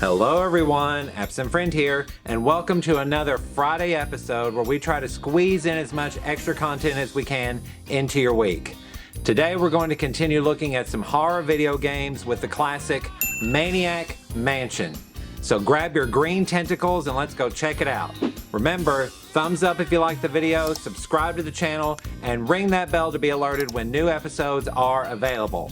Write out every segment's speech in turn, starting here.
Hello everyone, Absent Friend here, and welcome to another Friday episode where we try to squeeze in as much extra content as we can into your week. Today we're going to continue looking at some horror video games with the classic Maniac Mansion. So grab your green tentacles and let's go check it out. Remember, thumbs up if you like the video, subscribe to the channel, and ring that bell to be alerted when new episodes are available.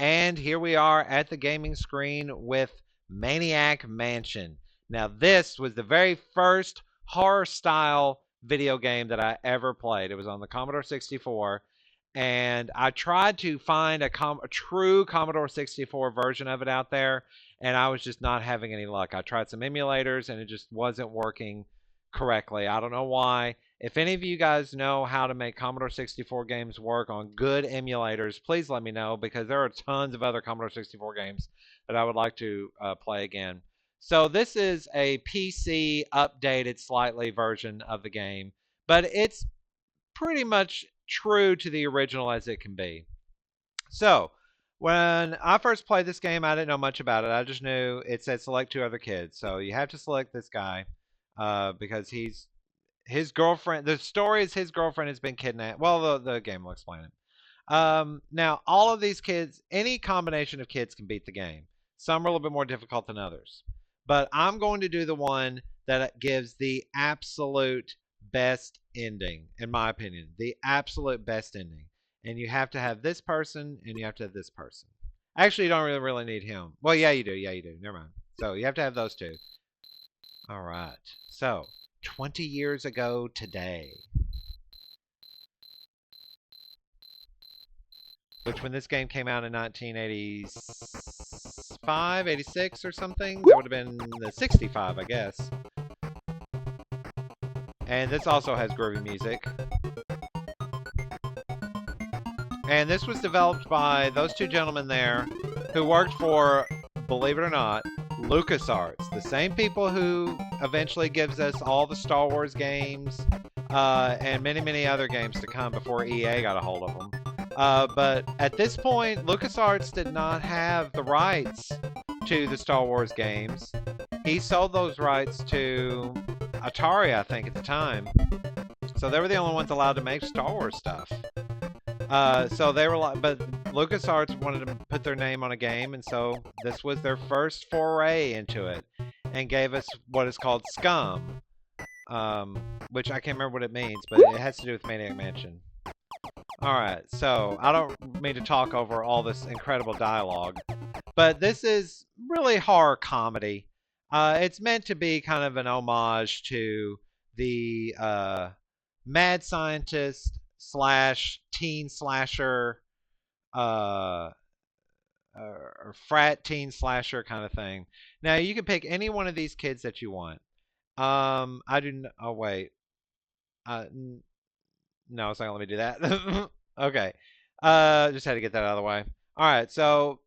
And here we are at the gaming screen with Maniac Mansion. Now this was the very first horror style video game that I ever played. It was on the Commodore 64, and I tried to find a true Commodore 64 version of it out there, and I was just not having any luck. I tried some emulators and it just wasn't working correctly. I don't know why. If any of you guys know how to make Commodore 64 games work on good emulators, please let me know, because there are tons of other Commodore 64 games that I would like to play again. So this is a PC updated slightly version of the game, but it's pretty much true to the original as it can be. So when I first played this game, I didn't know much about it. I just knew it said select two other kids. So you have to select this guy because his girlfriend. The story is his girlfriend has been kidnapped. Well, the game will explain it. Now, all of these kids, any combination of kids can beat the game. Some are a little bit more difficult than others. But I'm going to do the one that gives the absolute best ending, in my opinion. The absolute best ending. And you have to have this person, and you have to have this person. Actually, you don't really need him. Well, yeah, you do. Yeah, you do. Never mind. So you have to have those two. All right. So 20 years ago today, which when this game came out in 1985, 86 or something, that would have been the 65, I guess. And this also has groovy music. And this was developed by those two gentlemen there who worked for, believe it or not, LucasArts, the same people who eventually gives us all the Star Wars games and many, many other games to come before EA got a hold of them. But at this point, LucasArts did not have the rights to the Star Wars games. He sold those rights to Atari, I think, at the time. So they were the only ones allowed to make Star Wars stuff. So they were like, but LucasArts wanted to put their name on a game, and so this was their first foray into it, and gave us what is called Scum, which I can't remember what it means, but it has to do with Maniac Mansion. Alright, so I don't mean to talk over all this incredible dialogue, but this is really horror comedy. It's meant to be kind of an homage to the mad scientist slash teen slasher or frat teen slasher kind of thing. Now you can pick any one of these kids that you want. I do. Oh wait. No, it's not gonna let me do that. Okay. Just had to get that out of the way. All right. So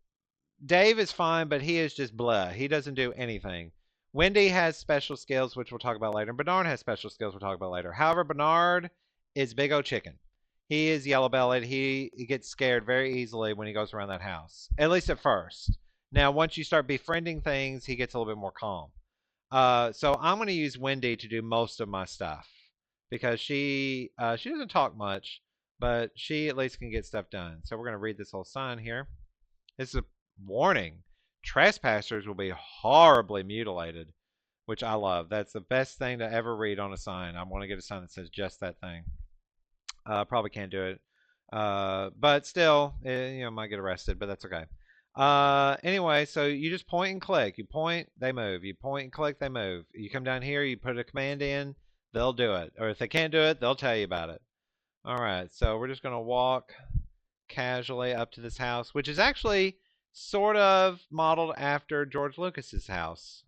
Dave is fine, but he is just blah. He doesn't do anything. Wendy has special skills, which we'll talk about later. And Bernard has special skills we'll talk about later. However, Bernard is Big O Chicken. He is yellow-bellied. He gets scared very easily when he goes around that house, at least at first. Now, once you start befriending things, he gets a little bit more calm. So I'm going to use Wendy to do most of my stuff because she doesn't talk much, but she at least can get stuff done. So we're going to read this whole sign here. This is a warning. Trespassers will be horribly mutilated, which I love. That's the best thing to ever read on a sign. I want to get a sign that says just that thing. Probably can't do it. But still, might get arrested, but that's okay. Anyway, so you just point and click. You point, they move. You point and click, they move. You come down here, you put a command in, they'll do it. Or if they can't do it, they'll tell you about it. All right, so we're just going to walk casually up to this house, which is actually sort of modeled after George Lucas's house,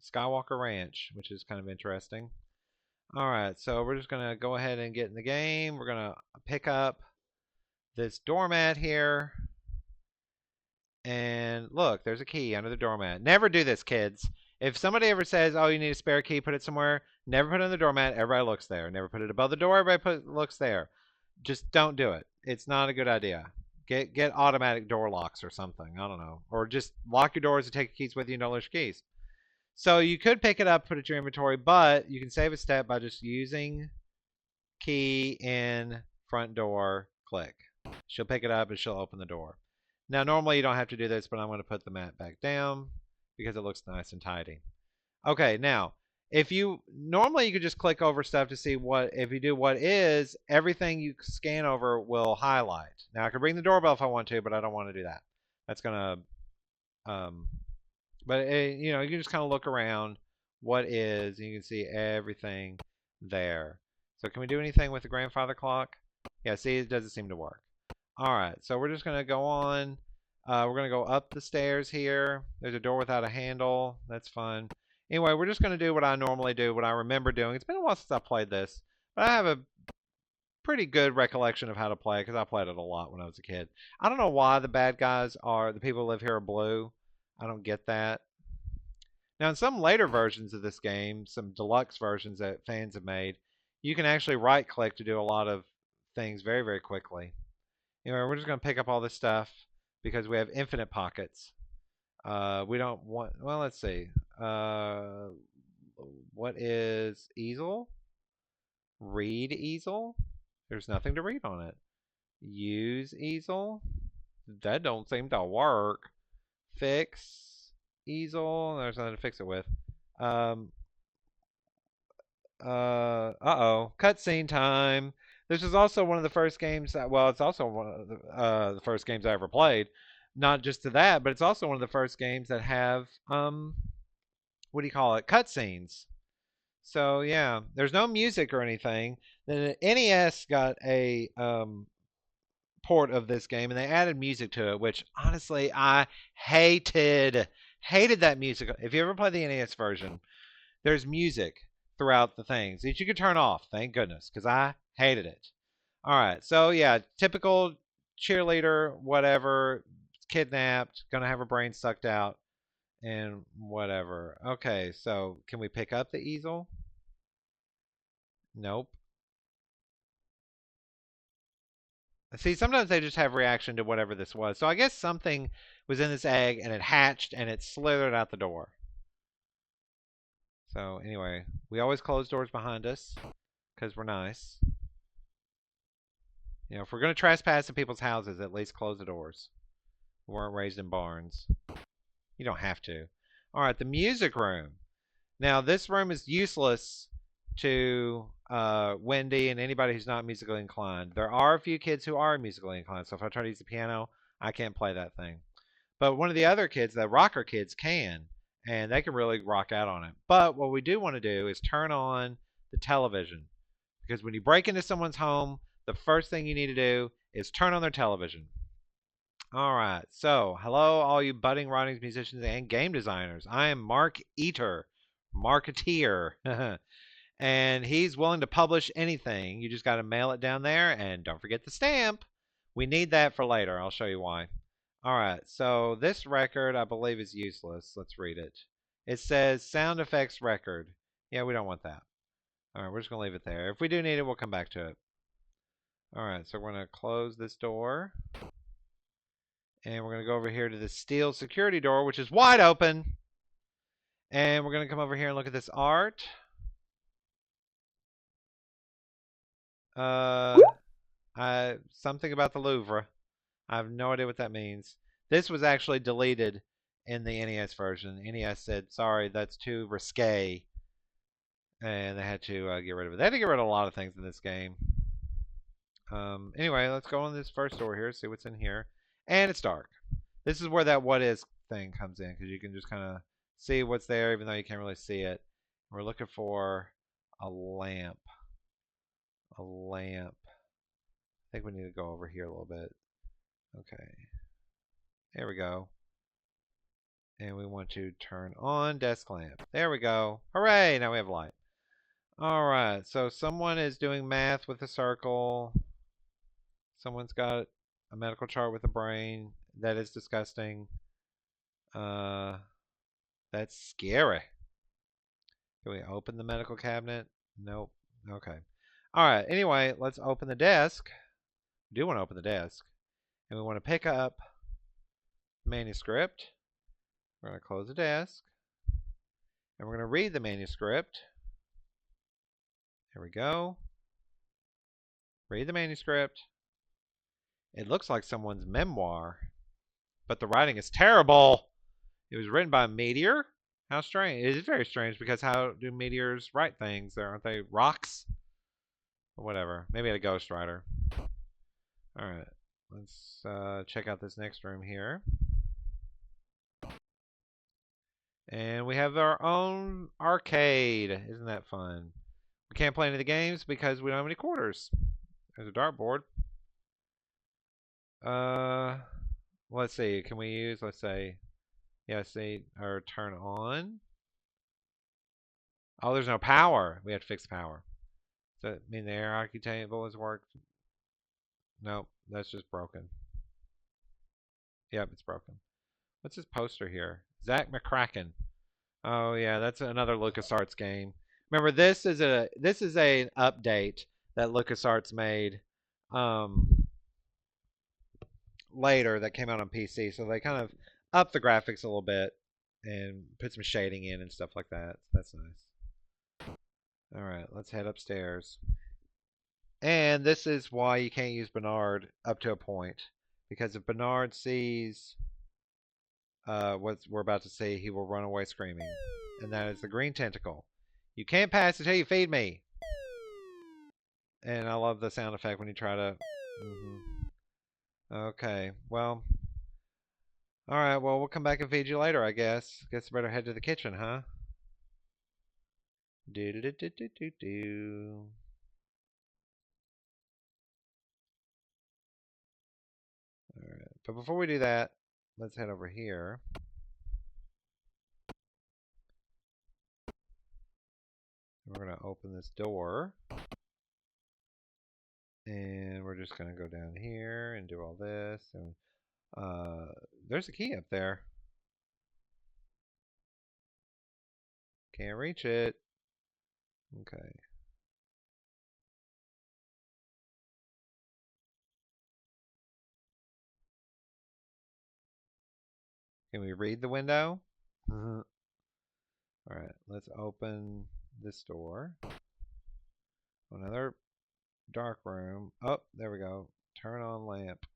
Skywalker Ranch, which is kind of interesting. All right, so we're just going to go ahead and get in the game. We're going to pick up this doormat here. And look, there's a key under the doormat. Never do this, kids. If somebody ever says, "Oh, you need a spare key, put it somewhere," never put it on the doormat. Everybody looks there. Never put it above the door. Looks there. Just don't do it. It's not a good idea. Get automatic door locks or something. I don't know. Or just lock your doors and take your keys with you and don't lose your keys. So you could pick it up, put it in your inventory, but you can save a step by just using key in front door, click. She'll pick it up and she'll open the door. Now, normally you don't have to do this, but I'm going to put the mat back down because it looks nice and tidy. Okay, now, if you normally you could just click over stuff to see what, if you do what is, everything you scan over will highlight. Now, I could ring the doorbell if I want to, but I don't want to do that. That's going to, but you know, you can just kind of look around what is, and you can see everything there. So can we do anything with the grandfather clock? Yeah, see, it doesn't seem to work. All right, so we're just going to go on. We're going to go up the stairs here. There's a door without a handle. That's fun. Anyway, we're just going to do what I normally do, what I remember doing. It's been a while since I played this, but I have a pretty good recollection of how to play because I played it a lot when I was a kid. I don't know why the bad guys are, the people who live here are blue. I don't get that. Now, in some later versions of this game, some deluxe versions that fans have made, you can actually right click to do a lot of things very, very quickly. Anyway, we're just going to pick up all this stuff because we have infinite pockets. We don't want, well, let's see. What is easel? Read easel? There's nothing to read on it. Use easel? That don't seem to work. Fix easel? There's nothing to fix it with. Uh-oh. Cutscene time. This is also one of the first games that, well, it's also one of the first games I ever played. Not just to that, but it's also one of the first games that have, what do you call it? Cutscenes. So, yeah, there's no music or anything. The NES got a port of this game, and they added music to it, which, honestly, I hated. Hated that music. If you ever play the NES version, there's music throughout the things that you could turn off. Thank goodness, because I hated it. All right, so yeah, typical cheerleader, whatever, kidnapped, gonna have her brain sucked out, and whatever. Okay, so can we pick up the easel? Nope. See, sometimes they just have reaction to whatever this was. So I guess something was in this egg and it hatched and it slithered out the door. So anyway, we always close doors behind us because we're nice. You know, if we're going to trespass in people's houses, at least close the doors. We weren't raised in barns. You don't have to. All right, the music room. Now, this room is useless to Wendy and anybody who's not musically inclined. There are a few kids who are musically inclined, so if I try to use the piano, I can't play that thing. But one of the other kids, the rocker kids, can, and they can really rock out on it. But what we do want to do is turn on the television, because when you break into someone's home, the first thing you need to do is turn on their television. All right, so hello, all you budding writers, musicians, and game designers. I am Mark Eater, Marketeer, and he's willing to publish anything. You just got to mail it down there, and don't forget the stamp. We need that for later. I'll show you why. All right, so this record, I believe, is useless. Let's read it. It says sound effects record. Yeah, we don't want that. All right, we're just going to leave it there. If we do need it, we'll come back to it. All right, so we're going to close this door. And we're going to go over here to the steel security door, which is wide open. And we're going to come over here and look at this art. Something about the Louvre. I have no idea what that means. This was actually deleted in the NES version. NES said, sorry, that's too risque. And they had to get rid of it. They had to get rid of a lot of things in this game. Anyway, let's go on this first door here, see what's in here. And it's dark. This is where that what is thing comes in, because you can just kind of see what's there even though you can't really see it. We're looking for a lamp. A lamp. I think we need to go over here a little bit. Okay. There we go. And we want to turn on desk lamp. There we go. Hooray! Now we have light. Alright, so someone is doing math with a circle. Someone's got a medical chart with a brain. That is disgusting. That's scary. Can we open the medical cabinet? Nope. Okay. All right. Anyway, let's open the desk. We do want to open the desk. And we want to pick up manuscript. We're going to close the desk. And we're going to read the manuscript. Here we go. Read the manuscript. It looks like someone's memoir, but the writing is terrible. It was written by a meteor. How strange. It is very strange because how do meteors write things? Aren't they rocks? Or whatever. Maybe a ghostwriter. Alright. Let's check out this next room here. And we have our own arcade. Isn't that fun? We can't play any of the games because we don't have any quarters. There's a dartboard. Let's see. Can we use, let's say, yeah, see, or turn on? Oh, there's no power. We have to fix power. Does that mean the air hockey table has worked? Nope, that's just broken. Yep, it's broken. What's this poster here? Zach McCracken. Oh yeah, that's another LucasArts game. Remember, this is an update that LucasArts made later that came out on PC. So they kind of upped the graphics a little bit and put some shading in and stuff like that. So that's nice. All right, let's head upstairs. And this is why you can't use Bernard up to a point. Because if Bernard sees what we're about to see, he will run away screaming. And that is the green tentacle. You can't pass until you feed me. And I love the sound effect when you try to... Okay, well... Alright, well, we'll come back and feed you later, I guess. Guess we better head to the kitchen, huh? Do-do-do-do-do-do. Alright, but before we do that, let's head over here. We're going to open this door. And we're just going to go down here and do all this. And there's a key up there. Can't reach it. Okay. Can we read the window? All right, let's open this door. Another dark room. Oh, there we go. Turn on lamp.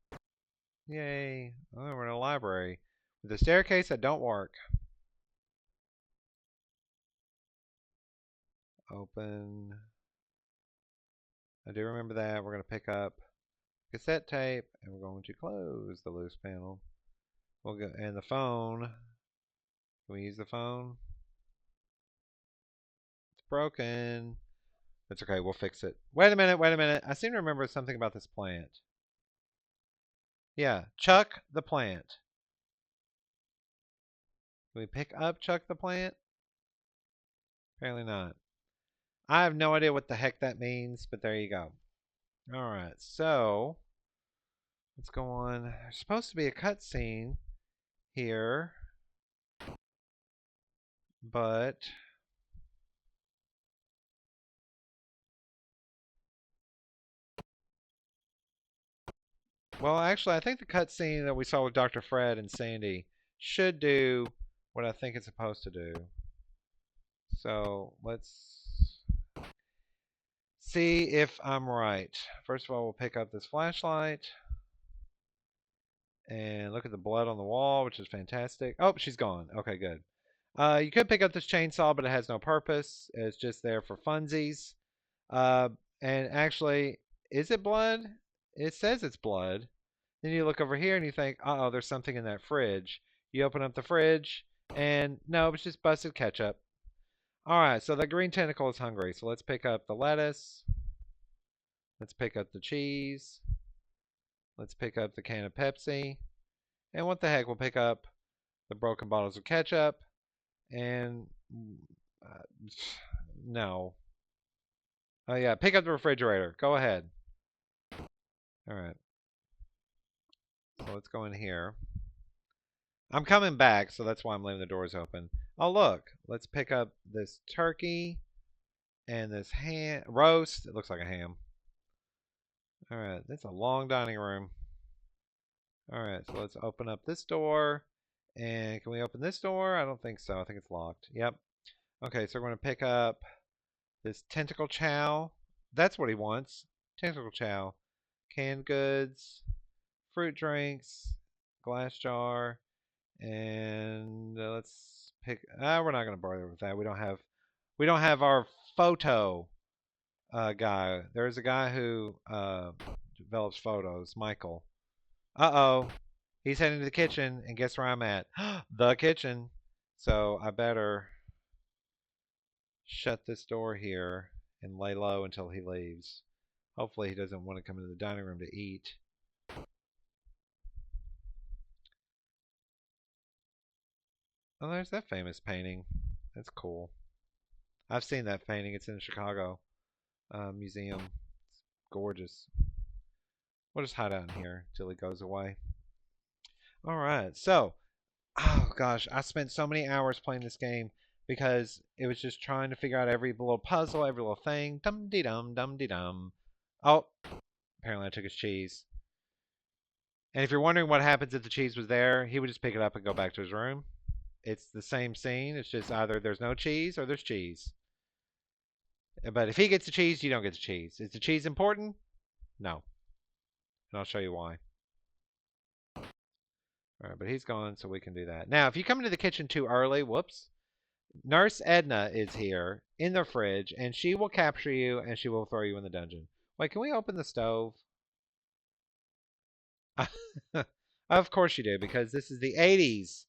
Yay. Oh, we're in a library with a staircase that don't work. Open. I do remember that. We're going to pick up cassette tape and we're going to close the loose panel. We'll go, and the phone. Can we use the phone? It's broken. That's okay. We'll fix it. Wait a minute. Wait a minute. I seem to remember something about this plant. Yeah. Chuck the plant. Can we pick up Chuck the plant? Apparently not. I have no idea what the heck that means, but there you go. Alright, so let's go on. There's supposed to be a cutscene here, but well, actually, I think the cutscene that we saw with Dr. Fred and Sandy should do what I think it's supposed to do. So let's see if I'm right. First of all, we'll pick up this flashlight and look at the blood on the wall, which is fantastic. Oh, she's gone. Okay, good. You could pick up this chainsaw, but it has no purpose. It's just there for funsies. Uh, and actually, is it blood? It says it's blood. Then you look over here and you think, uh-oh, there's something in that fridge. You open up the fridge, and no, it's just busted ketchup. All right, so the green tentacle is hungry. So let's pick up the lettuce. Let's pick up the cheese. Let's pick up the can of Pepsi. And what the heck, we'll pick up the broken bottles of ketchup. And uh, no. Oh yeah, pick up the refrigerator. Go ahead. All right. So let's go in here. I'm coming back, so that's why I'm leaving the doors open. Oh, look. Let's pick up this turkey and this ham roast. It looks like a ham. All right. That's a long dining room. All right. So let's open up this door. And can we open this door? I don't think so. I think it's locked. Yep. Okay. So we're going to pick up this tentacle chow. That's what he wants. Tentacle chow. Canned goods, fruit drinks, glass jar, and let's pick. We're not gonna bother with that. We don't have our photo guy. There's a guy who develops photos, Michael. Uh-oh, he's heading to the kitchen, and guess where I'm at? The kitchen. So I better shut this door here and lay low until he leaves. Hopefully he doesn't want to come into the dining room to eat. Oh, there's that famous painting. That's cool. I've seen that painting. It's in the Chicago Museum. It's gorgeous. We'll just hide out in here till he goes away. All right. So, oh gosh, I spent so many hours playing this game because it was just trying to figure out every little puzzle, every little thing. Dum de dum de dum. Oh, apparently I took his cheese. And if you're wondering what happens if the cheese was there, he would just pick it up and go back to his room. It's the same scene. It's just either there's no cheese or there's cheese. But if he gets the cheese, you don't get the cheese. Is the cheese important? No. And I'll show you why. All right, but he's gone, so we can do that. Now, if you come into the kitchen too early, whoops, Nurse Edna is here in the fridge, and she will capture you, and she will throw you in the dungeon. Wait, can we open the stove? Of course you do, because this is the 80s.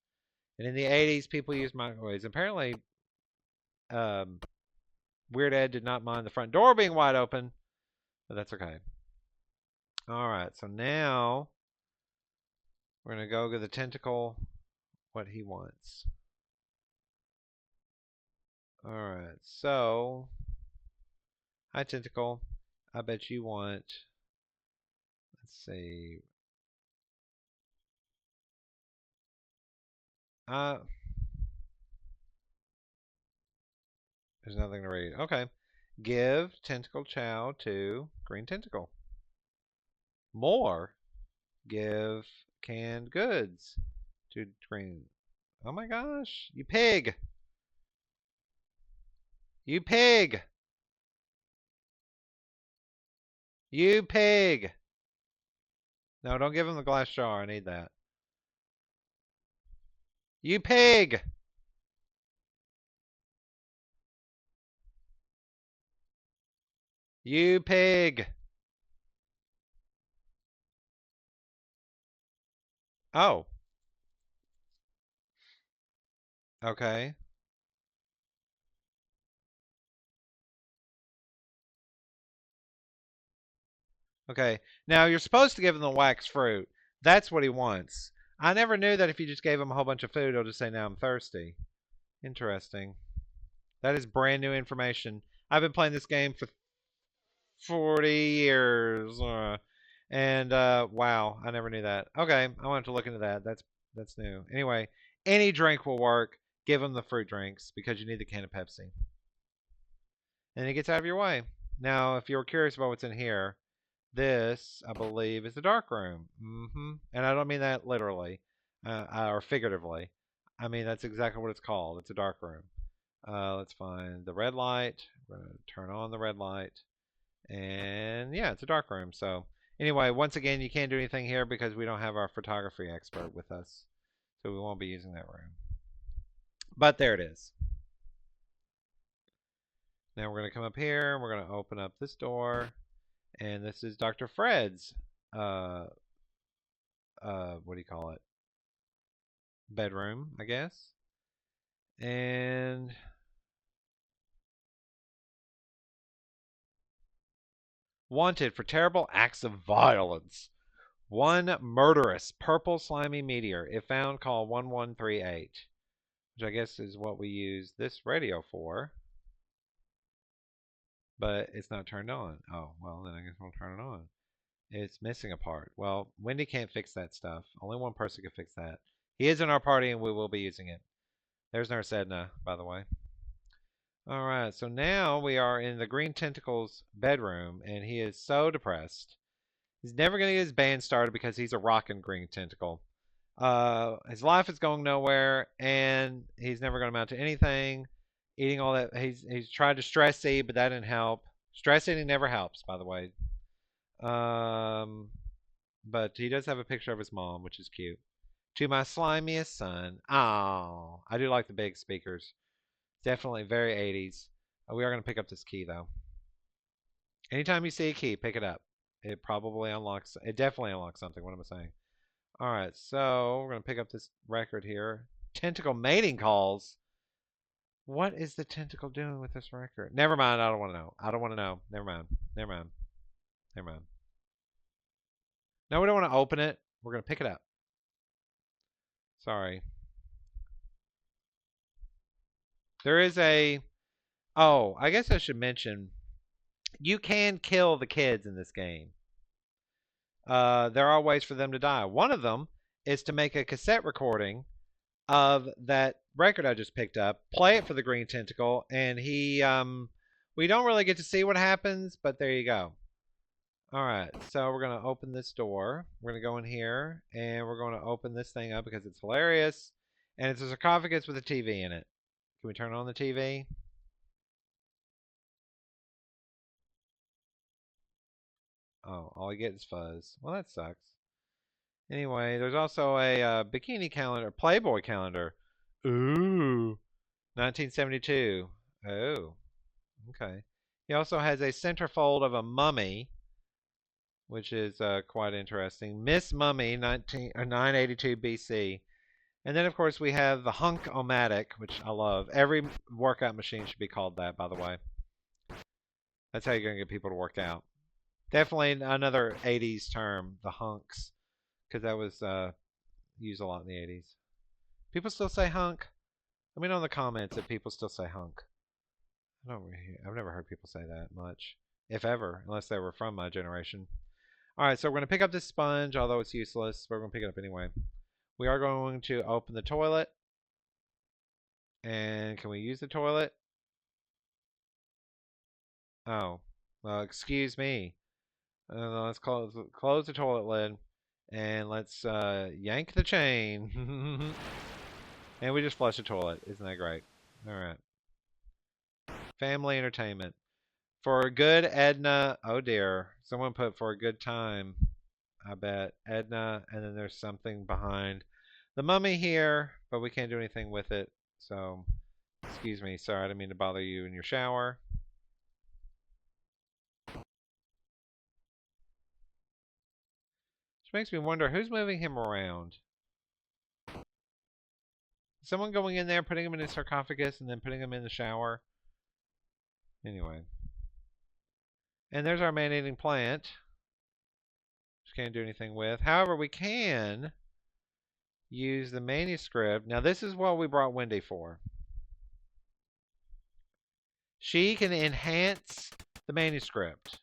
And in the 80s, people used microwaves. Apparently, um, Weird Ed did not mind the front door being wide open, but that's okay. All right, so now we're going to go to the tentacle, what he wants. All right, so, hi, tentacle. I bet you want, let's see. Uh, there's nothing to read. Okay. Give tentacle chow to green tentacle. More. Give canned goods to green. Oh my gosh. You pig. You pig. You pig. No, don't give him the glass jar. I need that. You pig. You pig. Oh. Okay. Okay. Now you're supposed to give him the wax fruit. That's what he wants. I never knew that if you just gave him a whole bunch of food, he'll just say, now I'm thirsty. Interesting. That is brand new information. I've been playing this game for 40 years. And wow, I never knew that. Okay, I wanted to look into that. That's new. Anyway, any drink will work. Give him the fruit drinks because you need the can of Pepsi. And it gets out of your way. Now, if you're curious about what's in here, this, I believe, is the dark room. And I don't mean that literally or figuratively. I mean, that's exactly what it's called. It's a dark room. Let's find the red light. We're going to turn on the red light. And yeah, it's a dark room. So anyway, once again, you can't do anything here because we don't have our photography expert with us. So we won't be using that room. But there it is. Now we're going to come up here and we're going to open up this door. And this is Dr. Fred's, what do you call it? Bedroom, I guess. And wanted for terrible acts of violence. One murderous purple slimy meteor. If found, call 1138. Which I guess is what we use this radio for. But it's not turned on. Oh, well, then I guess we'll turn it on. It's missing a part. Well, Wendy can't fix that stuff. Only one person can fix that. He is in our party and we will be using it. There's Nurse Edna, by the way. All right, so now we are in the Green Tentacle's bedroom, and he is so depressed. He's never going to get his band started because he's a rockin' Green Tentacle. His life is going nowhere, and he's never going to amount to anything. Eating all that, he's tried to stress eat, but that didn't help. Stress eating never helps, by the way. Um, but he does have a picture of his mom, which is cute. To my slimiest son. Oh, I do like the big speakers. Definitely very 80s. We are going to pick up this key, though. Anytime you see a key, pick it up. It probably unlocks, it definitely unlocks something. What am I saying? All right, so we're going to pick up this record here. Tentacle mating calls. What is the tentacle doing with this record? Never mind. I don't want to know. I don't want to know. Never mind. Never mind. Never mind. No, we don't want to open it. We're going to pick it up. Sorry. There is a. Oh, I guess I should mention you can kill the kids in this game. There are ways for them to die. One of them is to make a cassette recording of that record I just picked up, play it for the Green Tentacle, and we don't really get to see what happens, but there you go. All right, so we're going to open this door. We're going to go in here, and we're going to open this thing up because it's hilarious, and it's a sarcophagus with a TV in it. Can we turn on the TV? Oh, all you get is fuzz. Well, that sucks. Anyway, there's also a bikini calendar, Playboy calendar. Ooh, 1972. Oh, okay. He also has a centerfold of a mummy, which is quite interesting. Miss Mummy, 982 BC. And then, of course, we have the Hunk-O-Matic, which I love. Every workout machine should be called that, by the way. That's how you're going to get people to work out. Definitely another 80s term, the hunks, because that was used a lot in the 80s. People still say hunk? Let me know in the comments if people still say hunk. I've never heard people say that much, if ever, unless they were from my generation. All right, so we're going to pick up this sponge, although it's useless. But we're going to pick it up anyway. We are going to open the toilet. And can we use the toilet? Oh, well, excuse me. Let's close the toilet lid. And let's yank the chain. And we just flush the toilet. Isn't that great? All right. Family entertainment. For a good Edna. Oh dear. Someone put for a good time. I bet. Edna. And then there's something behind the mummy here. But we can't do anything with it. So, excuse me. Sorry, I didn't mean to bother you in your shower. Which makes me wonder who's moving him around. Someone going in there, putting him in a sarcophagus, and then putting him in the shower. Anyway. And there's our man-eating plant. Which can't do anything with. However, we can use the manuscript. Now, this is what we brought Wendy for. She can enhance the manuscript.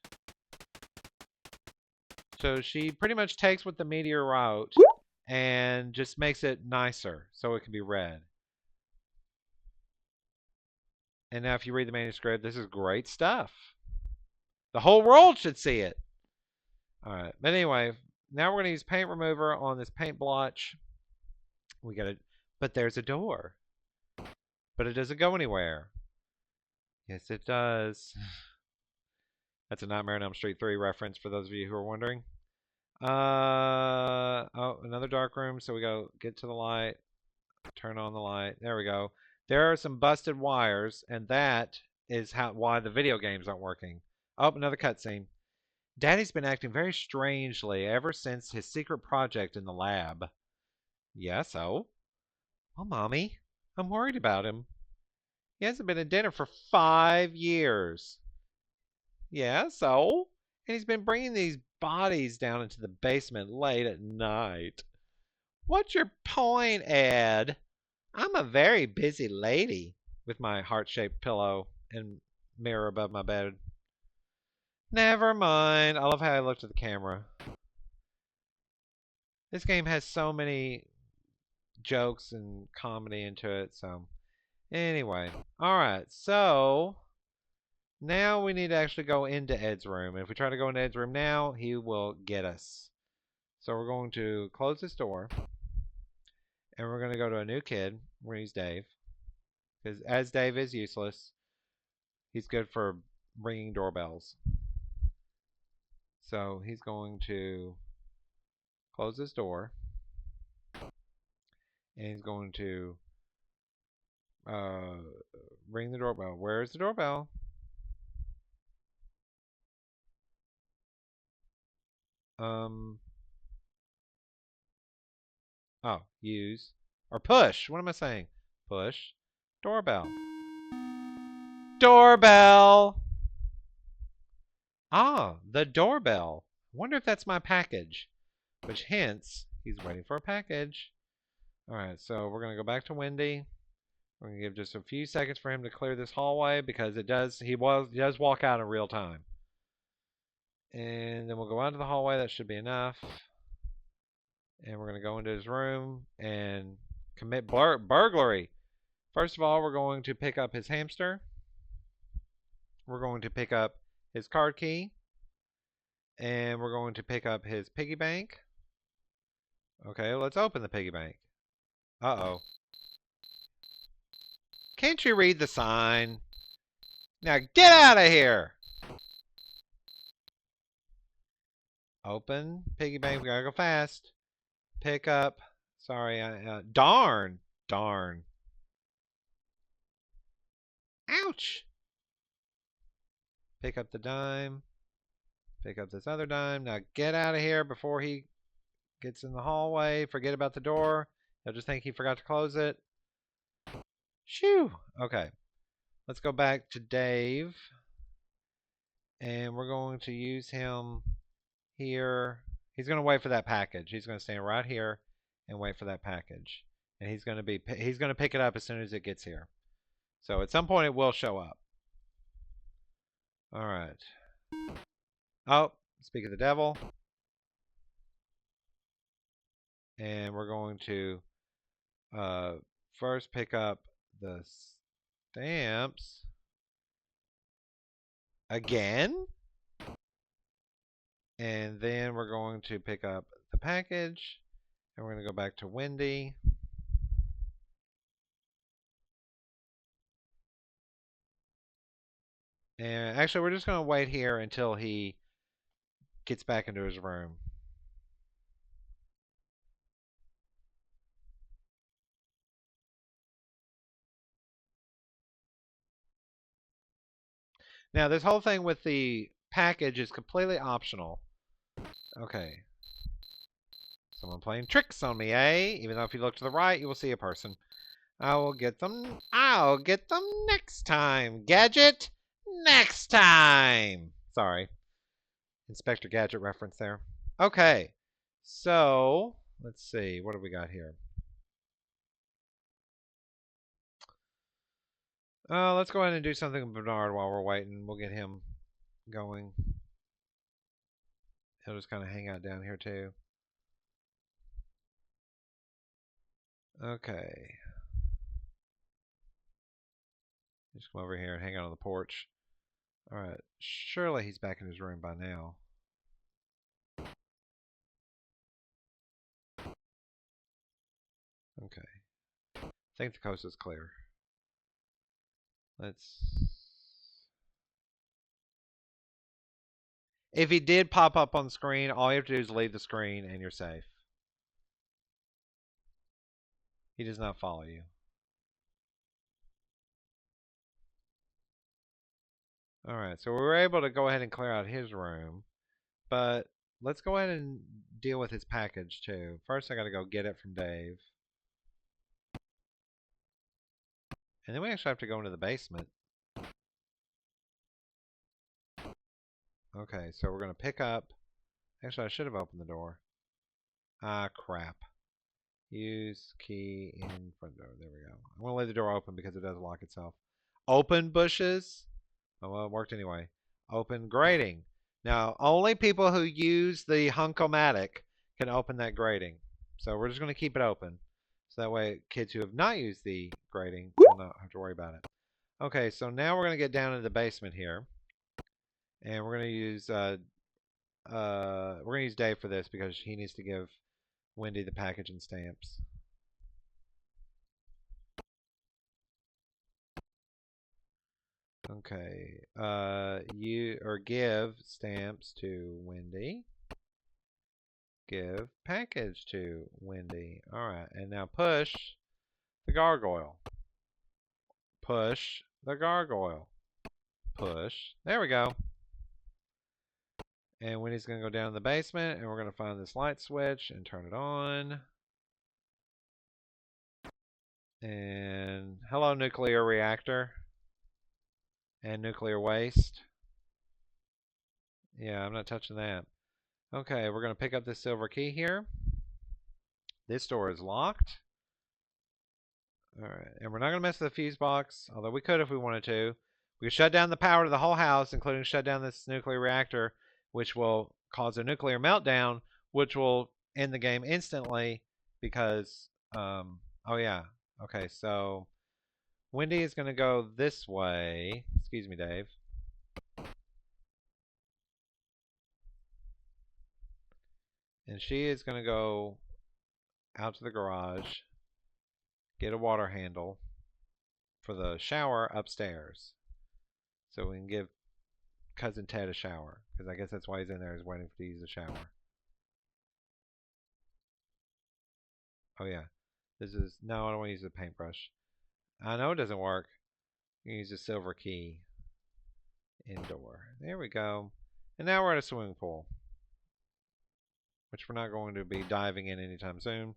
So she pretty much takes what the meteor wrote and just makes it nicer so it can be read. And now if you read the manuscript, this is great stuff. The whole world should see it. All right. But anyway, now we're going to use paint remover on this paint blotch. We got it. But there's a door. But it doesn't go anywhere. Yes, it does. That's a Nightmare on Elm Street 3 reference for those of you who are wondering. Oh, another dark room. So we go get to the light. Turn on the light. There we go. There are some busted wires, and that is why the video games aren't working. Oh, another cutscene. Daddy's been acting very strangely ever since his secret project in the lab. Yeah, so? Well, Mommy, I'm worried about him. He hasn't been at dinner for 5 years. Yeah, so? And he's been bringing these bodies down into the basement late at night. What's your point, Ed? I'm a very busy lady with my heart-shaped pillow and mirror above my bed. Never mind. I love how I looked at the camera. This game has so many jokes and comedy into it, so Anyway, all right. So now we need to actually go into Ed's room. And if we try to go into Ed's room now, he will get us. So we're going to close this door, and we're going to go to a new kid. We're going to use Dave, because as Dave is useless, he's good for ringing doorbells. So he's going to close this door, and he's going to ring the doorbell. Where's the doorbell? Oh, use or push. What am I saying? Push doorbell. Doorbell. Ah, the doorbell. Wonder if that's my package. Which hence he's waiting for a package. All right, so we're gonna go back to Wendy. We're gonna give just a few seconds for him to clear this hallway because it does. He does walk out in real time. And then we'll go out to the hallway. That should be enough. And we're gonna go into his room and commit burglary. First of all, we're going to pick up his hamster. We're going to pick up his card key. And we're going to pick up his piggy bank. Okay, let's open the piggy bank. Uh-oh. Can't you read the sign? Now get out of here! Open piggy bank. We gotta go fast. Pick up. Sorry. Darn. Darn. Ouch! Pick up the dime. Pick up this other dime. Now get out of here before he gets in the hallway. Forget about the door. He'll just think he forgot to close it. Shoo! Okay. Let's go back to Dave. And we're going to use him here. He's going to wait for that package. He's going to stand right here and wait for that package. And he's going to pick it up as soon as it gets here. So at some point it will show up. All right. Oh, speak of the devil. And we're going to first pick up the stamps. Again? And then we're going to pick up the package. And we're going to go back to Wendy. And actually, we're just going to wait here until he gets back into his room. Now, this whole thing with the package is completely optional. Okay. Someone playing tricks on me, eh? Even though if you look to the right, you will see a person. I'll get them next time. Gadget, next time. Sorry. Inspector Gadget reference there. Okay. So, let's see. What do we got here? Let's go ahead and do something with Bernard while we're waiting. We'll get him going. He'll just kind of hang out down here too. Okay. Just come over here and hang out on the porch. Alright. Surely he's back in his room by now. Okay. I think the coast is clear. Let's... If he did pop up on screen, all you have to do is leave the screen and you're safe. He does not follow you. Alright, so we were able to go ahead and clear out his room. But let's go ahead and deal with his package too. First I gotta go get it from Dave. And then we actually have to go into the basement. Okay, so we're gonna pick up... Actually, I should have opened the door. Ah, crap. Use key in front door. There we go. I'm going to leave the door open because it does lock itself. Open bushes. Oh, well, it worked anyway. Open grating. Now, only people who use the Hunk-O-Matic can open that grating. So we're just going to keep it open. So that way, kids who have not used the grating we'll not have to worry about it. Okay, so now we're going to get down into the basement here. And we're going to use Dave for this because he needs to give Wendy the package and stamps. Okay. Give stamps to Wendy. Give package to Wendy. All right. And now push the gargoyle. Push the gargoyle. Push. There we go. And Wendy's going to go down in the basement, and we're going to find this light switch and turn it on. And hello, nuclear reactor. And nuclear waste. Yeah, I'm not touching that. Okay, we're going to pick up this silver key here. This door is locked. Alright, and we're not going to mess with the fuse box, although we could if we wanted to. We could shut down the power to the whole house, including shut down this nuclear reactor, which will cause a nuclear meltdown, which will end the game instantly because, oh yeah. Okay, so Wendy is going to go this way. Excuse me, Dave. And she is going to go out to the garage, get a water handle for the shower upstairs. So we can give Cousin Ted a shower. Because I guess that's why he's in there, is waiting to use the shower. Oh yeah. No, I don't want to use the paintbrush. I know it doesn't work. You can use the silver key. Indoor. There we go. And now we're at a swimming pool, which we're not going to be diving in anytime soon.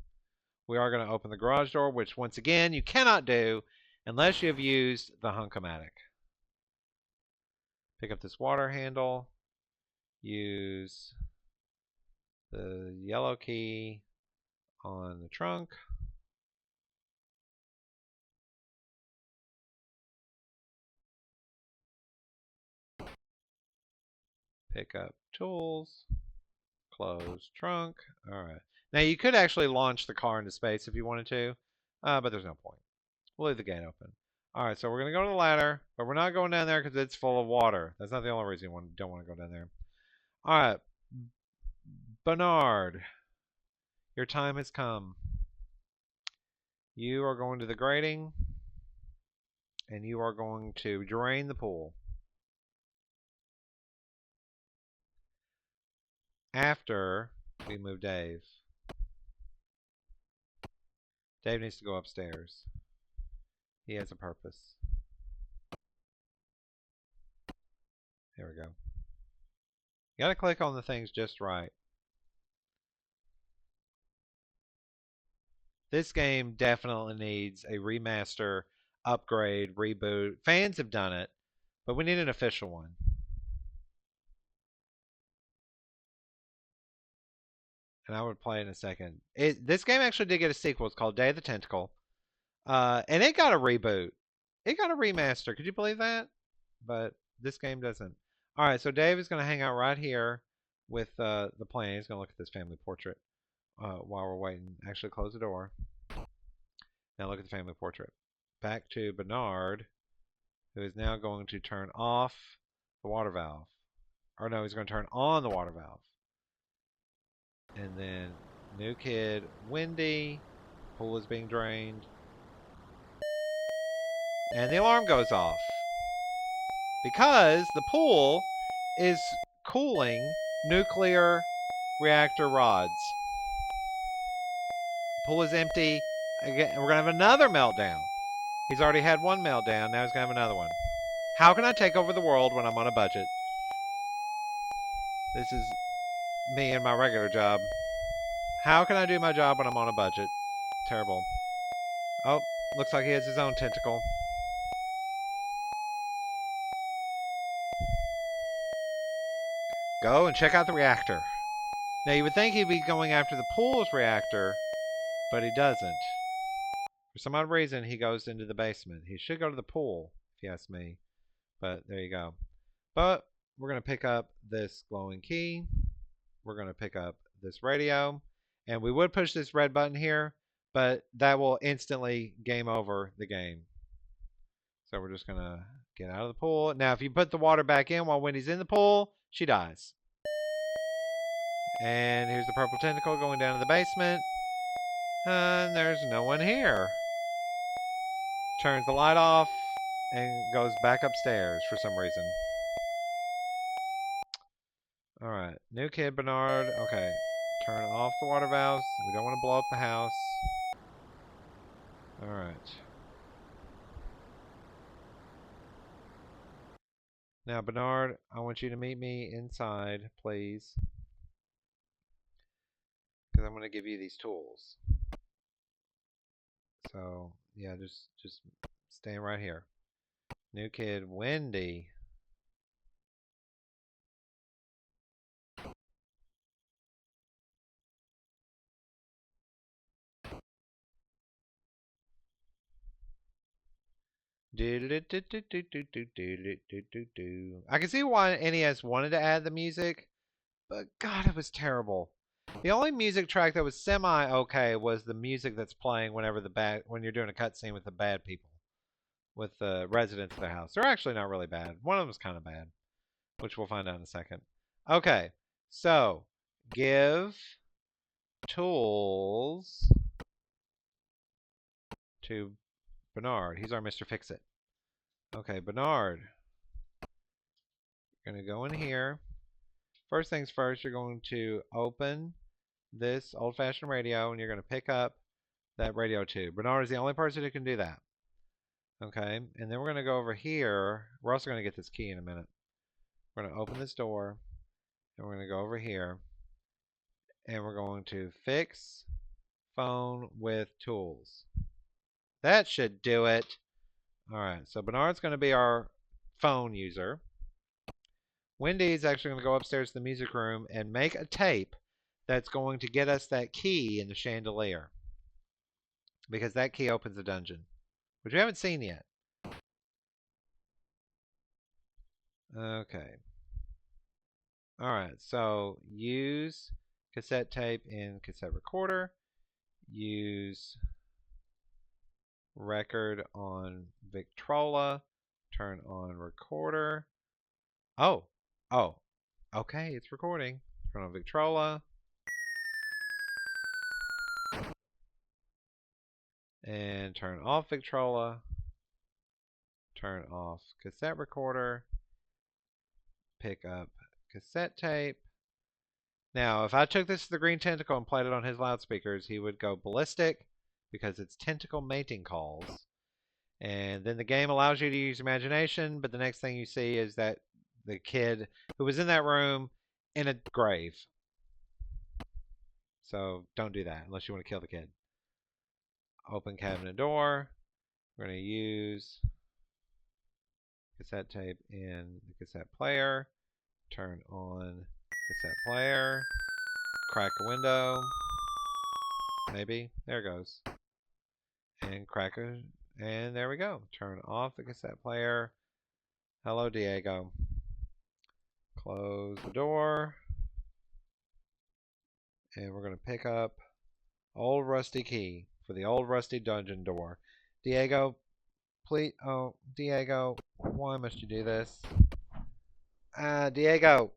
We are going to open the garage door, which once again you cannot do unless you have used the Hunk-O-Matic. Pick up this water handle. Use the yellow key on the trunk. Pick up tools. Close trunk. Alright. Now you could actually launch the car into space if you wanted to, but there's no point. We'll leave the gate open. Alright, so we're going to go to the ladder, but we're not going down there because it's full of water. That's not the only reason you don't want to go down there. Alright. Bernard, your time has come. You are going to the grating, and you are going to drain the pool. After we move Dave. Dave needs to go upstairs. He has a purpose. There we go. You gotta click on the things just right. This game definitely needs a remaster, upgrade, reboot. Fans have done it, but we need an official one. And I would play it in a second. This game actually did get a sequel. It's called Day of the Tentacle. And it got a reboot. It got a remaster. Could you believe that? But this game doesn't. Alright, so Dave is going to hang out right here with the plane. He's going to look at this family portrait while we're waiting. Actually, close the door. Now look at the family portrait. Back to Bernard, who is now going to turn off the water valve. Or no, he's going to turn on the water valve. And then new kid, Wendy. Pool is being drained. And the alarm goes off. Because the pool is cooling nuclear reactor rods. The pool is empty. Again, we're going to have another meltdown. He's already had one meltdown. Now he's going to have another one. How can I take over the world when I'm on a budget? This is me and my regular job. How can I do my job when I'm on a budget? Terrible. Oh, looks like he has his own tentacle. Go and check out the reactor. Now you would think he'd be going after the pool's reactor, but he doesn't. For some odd reason, he goes into the basement. He should go to the pool, if you ask me. But there you go. But we're going to pick up this glowing key. We're going to pick up this radio. And we would push this red button here, but that will instantly game over the game. So we're just going to get out of the pool. Now, if you put the water back in while Wendy's in the pool, she dies. And here's the purple tentacle going down to the basement. And there's no one here. Turns the light off and goes back upstairs for some reason. Alright, new kid Bernard. Okay, turn off the water valves. We don't want to blow up the house. Alright. Now, Bernard, I want you to meet me inside, please. Because I'm going to give you these tools. So, yeah, just stand right here. New kid, Wendy. I can see why NES wanted to add the music, but God, it was terrible. The only music track that was semi okay was the music that's playing when you're doing a cutscene with the bad people, with the residents of the house. They're actually not really bad. One of them is kind of bad, which we'll find out in a second. Okay, so give tools to Bernard. He's our Mr. Fix-It. Okay, Bernard. You're going to go in here. First things first, you're going to open this old-fashioned radio, and you're going to pick up that radio tube. Bernard is the only person who can do that. Okay, and then we're going to go over here. We're also going to get this key in a minute. We're going to open this door, and we're going to go over here, and we're going to fix phone with tools. That should do it. All right, so Bernard's going to be our phone user. Wendy's actually going to go upstairs to the music room and make a tape that's going to get us that key in the chandelier. Because that key opens the dungeon, which we haven't seen yet. Okay. Alright, so use cassette tape in cassette recorder. Use record on Victrola. Turn on recorder. Oh. Okay, it's recording. Turn on Victrola. And turn off Victrola. Turn off cassette recorder. Pick up cassette tape. Now, if I took this to the green tentacle and played it on his loudspeakers, he would go ballistic because it's tentacle mating calls. And then the game allows you to use imagination, but the next thing you see is that the kid who was in that room in a grave. So don't do that unless you want to kill the kid. Open cabinet door. We're going to use cassette tape in the cassette player. Turn on cassette player. Crack a window. Maybe. There it goes. And crack a... And there we go. Turn off the cassette player. Hello, Diego. Close the door. And we're going to pick up old rusty key for the old rusty dungeon door. Diego, please. Oh, Diego, why must you do this? Diego.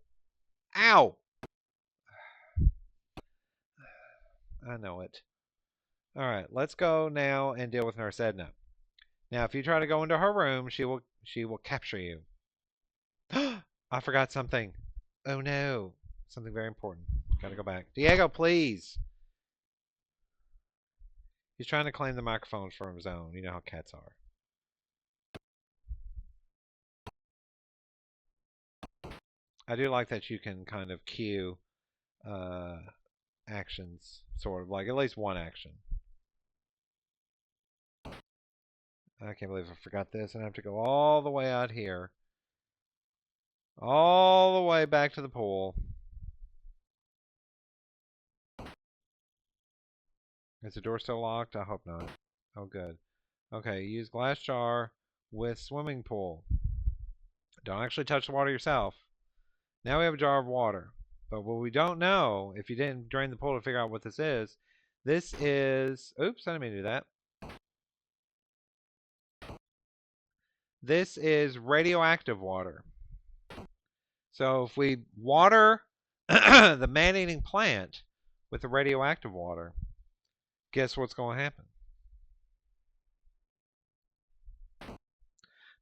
Ow! I know it. Alright, let's go now and deal with Nurse Edna. Now, if you try to go into her room, she will capture you. I forgot something. Oh no. Something very important. Gotta go back. Diego, please. He's trying to claim the microphone for his own. You know how cats are. I do like that you can kind of cue actions, sort of like at least one action. I can't believe I forgot this, and I have to go all the way out here. All the way back to the pool. Is the door still locked? I hope not. Oh, good. Okay, use glass jar with swimming pool. Don't actually touch the water yourself. Now we have a jar of water. But what we don't know, if you didn't drain the pool to figure out what this is, oops, I didn't mean to do that. This is radioactive water. So if we water the man-eating plant with the radioactive water, guess what's going to happen?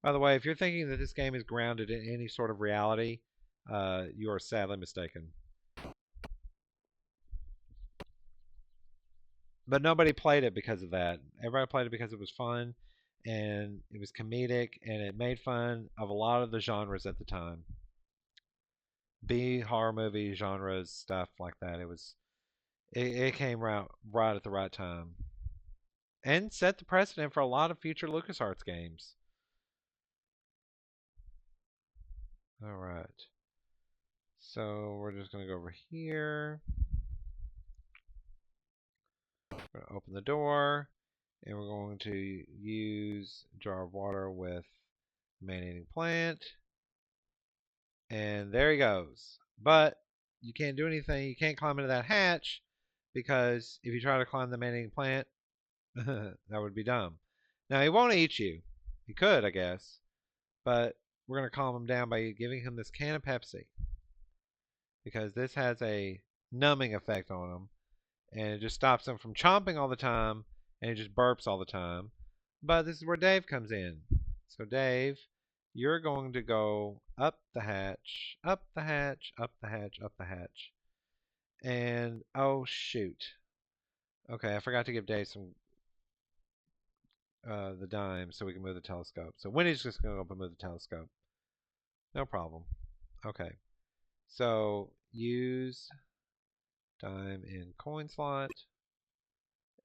By the way, if you're thinking that this game is grounded in any sort of reality, you are sadly mistaken. But nobody played it because of that. Everybody played it because it was fun and it was comedic and it made fun of a lot of the genres at the time. B horror movie genres, stuff like that. It came right at the right time and set the precedent for a lot of future LucasArts games. All right. So we're just going to go over here. We're going to open the door and we're going to use a jar of water with man-eating plant. And there he goes. But you can't do anything. You can't climb into that hatch because if you try to climb the man-eating plant, that would be dumb. Now, he won't eat you. He could, I guess. But we're going to calm him down by giving him this can of Pepsi because this has a numbing effect on him. And it just stops him from chomping all the time and he just burps all the time. But this is where Dave comes in. So, Dave, you're going to go up the hatch, up the hatch, up the hatch, up the hatch. And, oh, shoot. Okay, I forgot to give Dave some the dime so we can move the telescope. So Winnie's just going to go up and move the telescope. No problem. Okay. So use dime in coin slot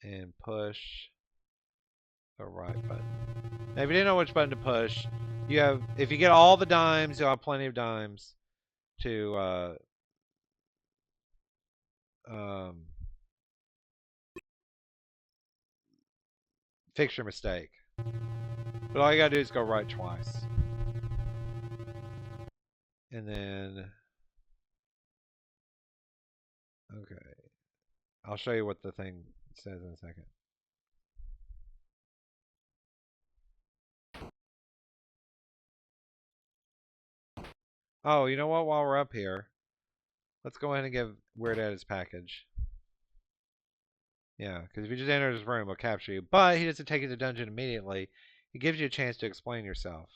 and push the right button. Now if you didn't know which button to push, you have if you get all the dimes, you'll have plenty of dimes to um, fix your mistake. But all you gotta do is go right twice. And then okay. I'll show you what the thing says in a second. Oh, you know what? While we're up here, let's go ahead and give Weird Ed his package. Yeah, because if you just enter his room, he'll capture you. But he doesn't take you to the dungeon immediately. He gives you a chance to explain yourself.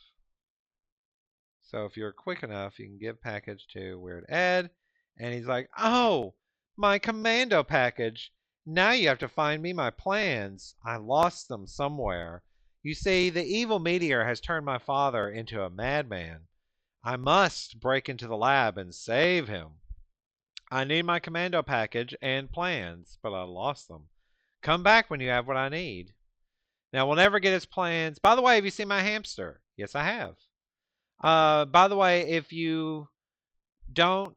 So if you're quick enough, you can give package to Weird Ed. And he's like, oh, my commando package. Now you have to find me my plans. I lost them somewhere. You see, the evil meteor has turned my father into a madman. I must break into the lab and save him. I need my commando package and plans, but I lost them. Come back when you have what I need. Now, we'll never get his plans. By the way, have you seen my hamster? Yes, I have. By the way, if you do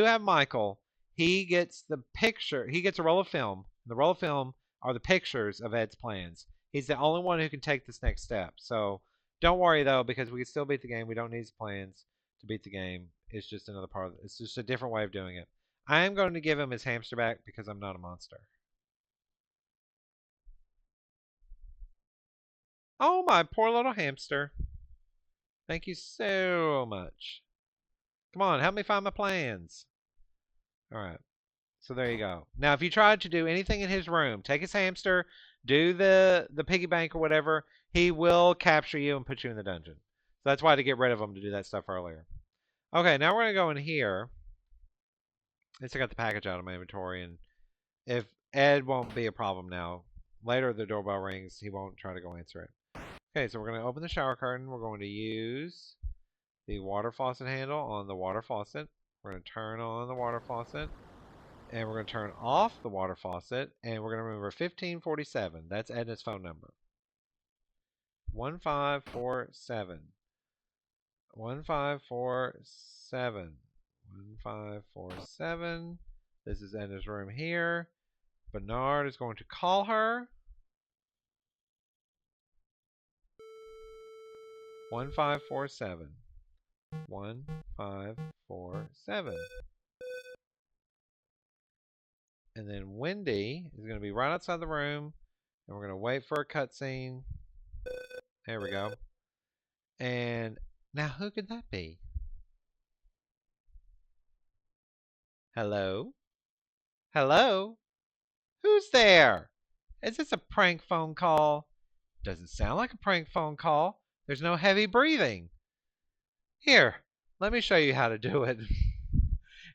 have Michael, he gets the picture. He gets a roll of film. The roll of film are the pictures of Ed's plans. He's the only one who can take this next step. So don't worry though, because we can still beat the game. We don't need his plans to beat the game. It's just another part of it. It's just a different way of doing it. I am going to give him his hamster back because I'm not a monster. Oh, my poor little hamster. Thank you so much. Come on, help me find my plans. All right. So there you go. Now, if you tried to do anything in his room, take his hamster, do the piggy bank or whatever, he will capture you and put you in the dungeon. So that's why to get rid of him to do that stuff earlier. Okay, now we're gonna go in here. Let's take out the package out of my inventory, and if Ed won't be a problem now, later the doorbell rings, he won't try to go answer it. Okay, so we're gonna open the shower curtain. We're going to use the water faucet handle on the water faucet. We're going to turn on the water faucet. And we're going to turn off the water faucet. And we're going to remember 1547. That's Edna's phone number. 1547. 1547. 1547. This is Edna's room here. Bernard is going to call her. 1547. 1547. And then Wendy is going to be right outside the room. And we're going to wait for a cutscene. There we go. And now who could that be? Hello? Hello? Who's there? Is this a prank phone call? Doesn't sound like a prank phone call. There's no heavy breathing. Here, let me show you how to do it.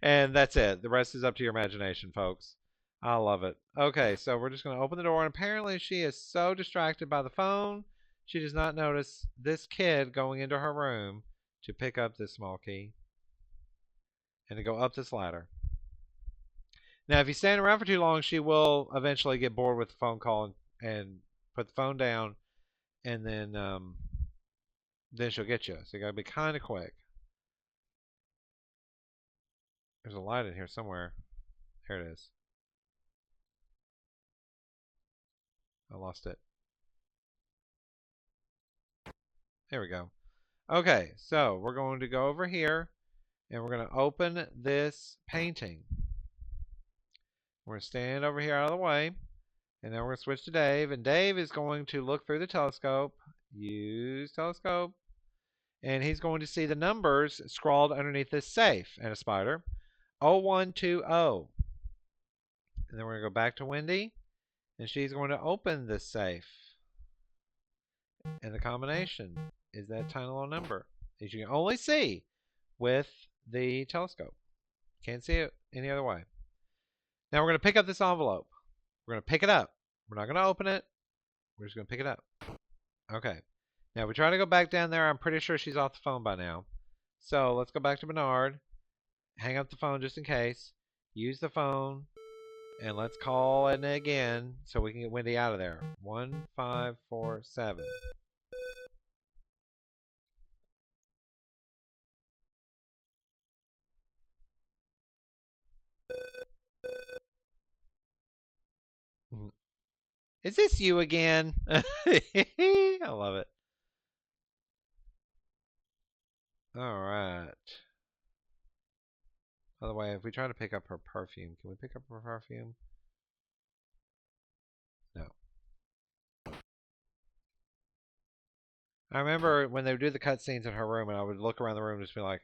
And that's it. The rest is up to your imagination, folks. I love it. Okay, so we're just going to open the door, and apparently she is so distracted by the phone, she does not notice this kid going into her room to pick up this small key and to go up this ladder. Now, if you stand around for too long, she will eventually get bored with the phone call and put the phone down, and then she'll get you. So you got to be kind of quick. There's a light in here somewhere. There it is. I lost it. There we go. Okay, so we're going to go over here and we're going to open this painting. We're going to stand over here out of the way, and then we're going to switch to Dave, and Dave is going to look through the telescope. Use telescope. And he's going to see the numbers scrawled underneath this safe and a spider. 0120. And then we're going to go back to Wendy, and she's going to open this safe. And the combination is that tiny little number that you can only see with the telescope. Can't see it any other way. Now we're going to pick up this envelope. We're going to pick it up. We're not going to open it. We're just going to pick it up. Okay. Now we try to go back down there. I'm pretty sure she's off the phone by now. So let's go back to Bernard. Hang up the phone just in case. Use the phone. And let's call it again so we can get Wendy out of there. 1547. Is this you again? I love it. All right. By the way, if we try to pick up her perfume, can we pick up her perfume? No. I remember when they would do the cutscenes in her room, and I would look around the room and just be like,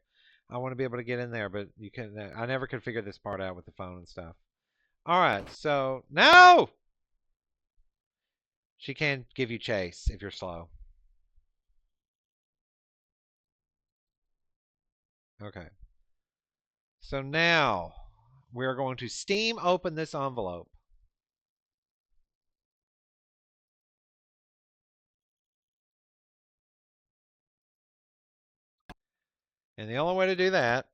I want to be able to get in there, but you can. I never could figure this part out with the phone and stuff. All right, so no, she can give you chase if you're slow. Okay. So now we're going to steam open this envelope. And the only way to do that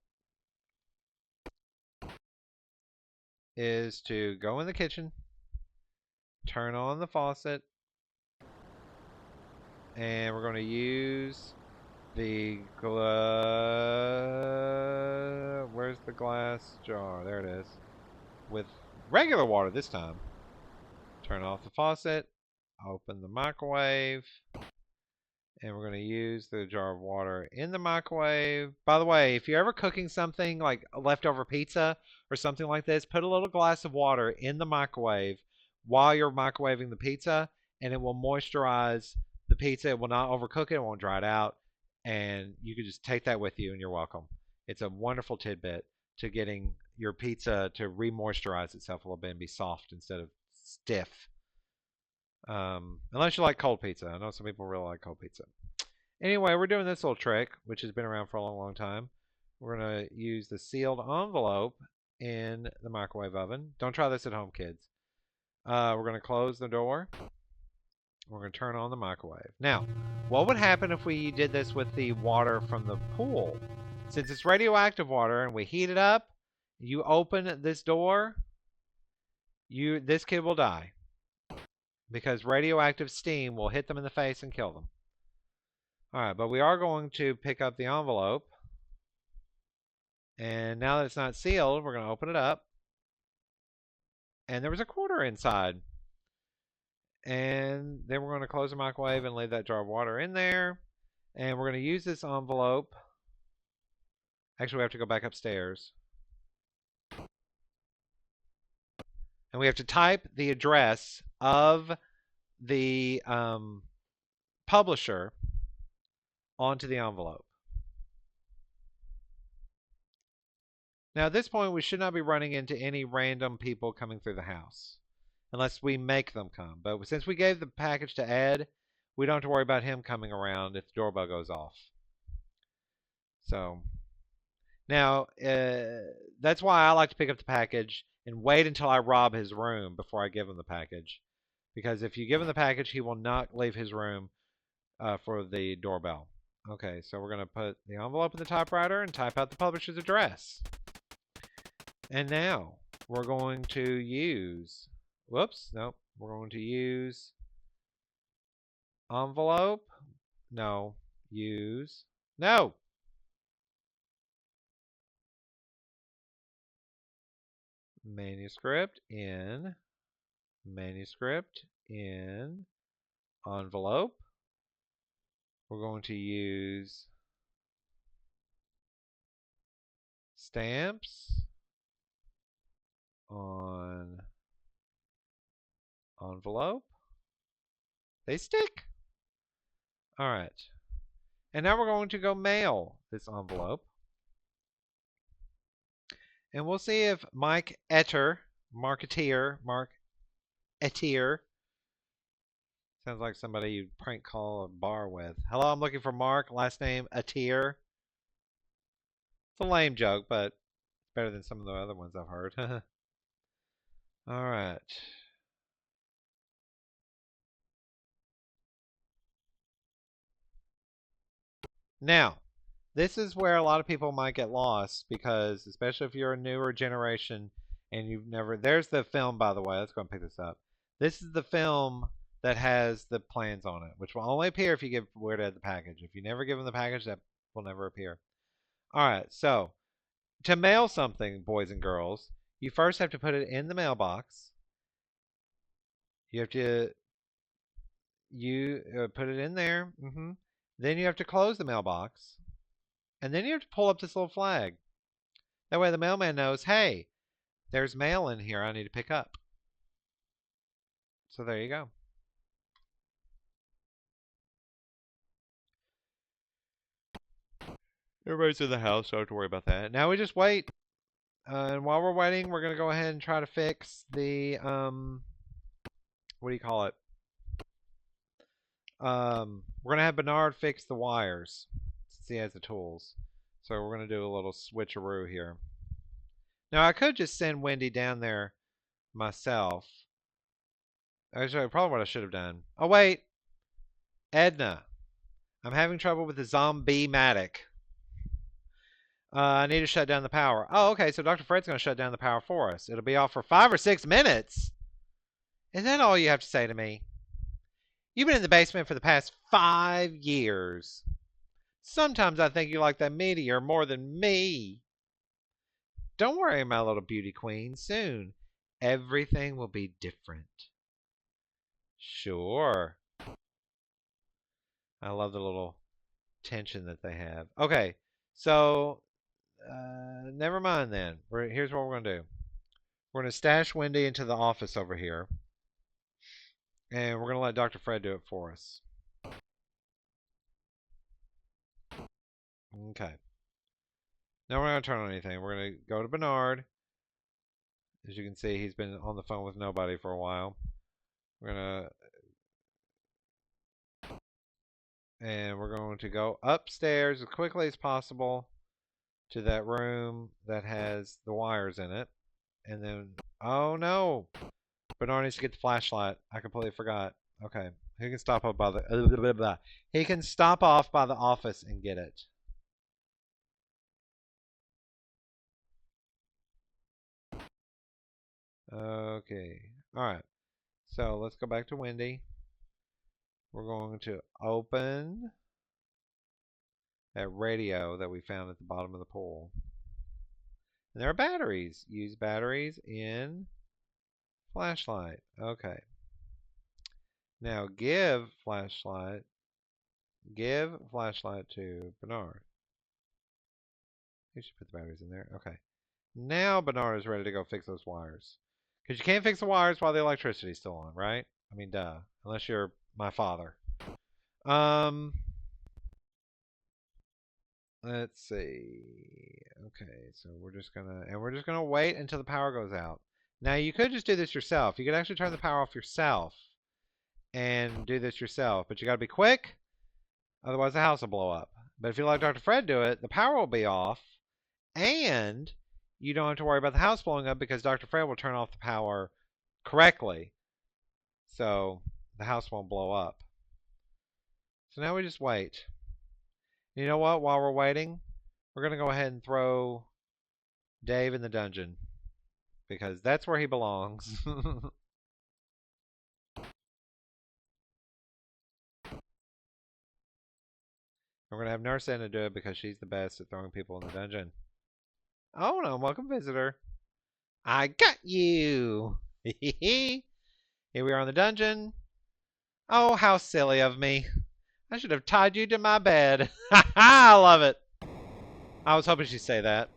is to go in the kitchen, turn on the faucet, and we're going to use the where's the glass jar? There it is. With regular water this time. Turn off the faucet, open the microwave, and we're going to use the jar of water in the microwave. By the way, if you're ever cooking something like leftover pizza or something like this, put a little glass of water in the microwave while you're microwaving the pizza, and it will moisturize the pizza. It will not overcook it. It won't dry it out. And you can just take that with you, and you're welcome. It's a wonderful tidbit to getting your pizza to re-moisturize itself a little bit and be soft instead of stiff. Unless you like cold pizza. I know some people really like cold pizza. Anyway, we're doing this little trick, which has been around for a long, long time. We're going to use the sealed envelope in the microwave oven. Don't try this at home, kids. We're going to close the door. We're going to turn on the microwave. Now, what would happen if we did this with the water from the pool? Since it's radioactive water and we heat it up, you open this door, this kid will die. Because radioactive steam will hit them in the face and kill them. Alright, but we are going to pick up the envelope. And now that it's not sealed, we're going to open it up. And there was a quarter inside. And then we're going to close the microwave and leave that jar of water in there. And we're going to use this envelope. Actually, we have to go back upstairs. And we have to type the address of the publisher onto the envelope. Now, at this point, we should not be running into any random people coming through the house unless we make them come. But since we gave the package to Ed, we don't have to worry about him coming around if the doorbell goes off. So now, that's why I like to pick up the package and wait until I rob his room before I give him the package. Because if you give him the package, he will not leave his room for the doorbell. Okay, so we're going to put the envelope in the typewriter and type out the publisher's address. And now we're going to use, whoops, nope, we're going to use envelope, no, use, no, manuscript in envelope. We're going to use stamps on envelope. They stick. All right. And now we're going to go mail this envelope. And we'll see if Mike Etter, Marketeer, sounds like somebody you'd prank call a bar with. Hello, I'm looking for Mark, last name Atier. It's a lame joke, but it's better than some of the other ones I've heard. All right. Now, this is where a lot of people might get lost because, especially if you're a newer generation and you've never. There's the film, by the way. Let's go and pick this up. This is the film that has the plans on it, which will only appear if you give Weird Ed the package. If you never give him the package, that will never appear. All right, so to mail something, boys and girls, you first have to put it in the mailbox. You have to put it in there. Then you have to close the mailbox, and then you have to pull up this little flag. That way the mailman knows, hey, there's mail in here I need to pick up. So there you go. Everybody's in the house, so I don't have to worry about that. Now we just wait. And while we're waiting, we're going to go ahead and try to fix the, what do you call it? We're going to have Bernard fix the wires since he has the tools. So we're going to do a little switcheroo here. Now I could just send Wendy down there myself. Actually, probably what I should have done. Oh, wait. Edna. I'm having trouble with the zombie Matic. I need to shut down the power. Oh, okay, so Dr. Fred's going to shut down the power for us. It'll be off for 5 or 6 minutes. Is that all you have to say to me? You've been in the basement for the past 5 years. Sometimes I think you like that meteor more than me. Don't worry, my little beauty queen. Soon, everything will be different. Sure. I love the little tension that they have. Okay, so never mind then. Here's what we're going to do. We're going to stash Wendy into the office over here. And we're going to let Dr. Fred do it for us. Okay. Now we're not going to turn on anything. We're going to go to Bernard. As you can see, he's been on the phone with nobody for a while. We're going to... And we're going to go upstairs as quickly as possible to that room that has the wires in it. And then... Oh, no! Bernard needs to get the flashlight. I completely forgot. Okay. He can stop up by the... He can stop off by the office and get it. Okay. Alright. So let's go back to Wendy. We're going to open that radio that we found at the bottom of the pool. And there are batteries. Use batteries in flashlight. Okay. Now give flashlight to Bernard. You should put the batteries in there. Okay. Now Bernard is ready to go fix those wires. Because you can't fix the wires while the electricity's still on, right? I mean, duh. Unless you're my father. Let's see. Okay, so we're just gonna wait until the power goes out. Now you could just do this yourself. You could actually turn the power off yourself and do this yourself, but you gotta be quick, otherwise the house will blow up. But if you let Dr. Fred do it, the power will be off, and you don't have to worry about the house blowing up because Dr. Fred will turn off the power correctly, so the house won't blow up. So now we just wait. You know what? While we're waiting, we're going to go ahead and throw Dave in the dungeon because that's where he belongs. We're going to have Nurse Anna do it because she's the best at throwing people in the dungeon. Oh no, welcome visitor. I got you. Here we are in the dungeon. Oh, how silly of me. I should have tied you to my bed. I love it. I was hoping she'd say that.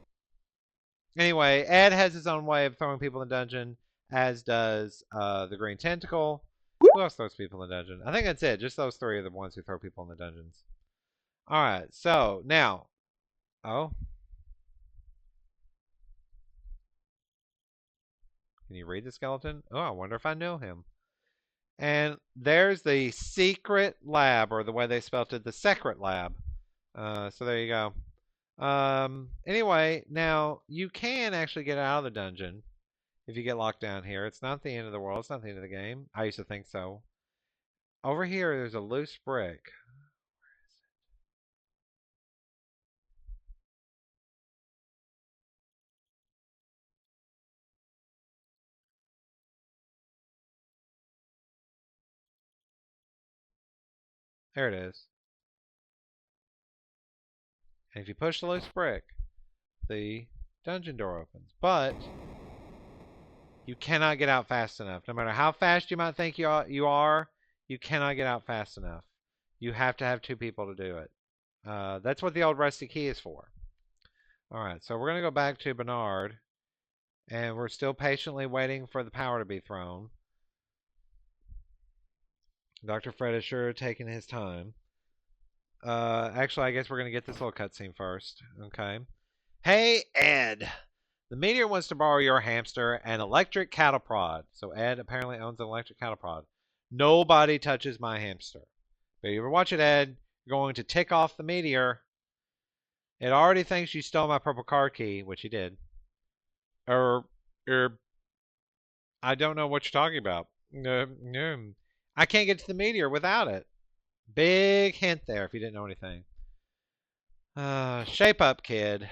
Anyway, Ed has his own way of throwing people in the dungeon, as does the green tentacle. Who else throws people in the dungeon? I think that's it. Just those three are the ones who throw people in the dungeons. Alright, so now. Oh. Can you read the skeleton? Oh, I wonder if I know him. And there's the secret lab, or the way they spelled it, the secret lab. So there you go. Anyway, now you can actually get out of the dungeon if you get locked down here. It's not the end of the world. It's not the end of the game. I used to think so. Over here, there's a loose brick. There it is. And if you push the loose brick, the dungeon door opens. But you cannot get out fast enough. No matter how fast you might think you are, you cannot get out fast enough. You have to have two people to do it. That's what the old rusty key is for. Alright, so we're going to go back to Bernard. And we're still patiently waiting for the power to be thrown. Dr. Fred is sure taking his time. Actually, I guess we're going to get this little cutscene first. Okay. Hey, Ed. The meteor wants to borrow your hamster and electric cattle prod. So Ed apparently owns an electric cattle prod. Nobody touches my hamster. But you ever watch it, Ed, you're going to tick off the meteor. It already thinks you stole my purple car key, which you did. I don't know what you're talking about. I can't get to the meteor without it. Big hint there if you didn't know anything. Shape up, kid.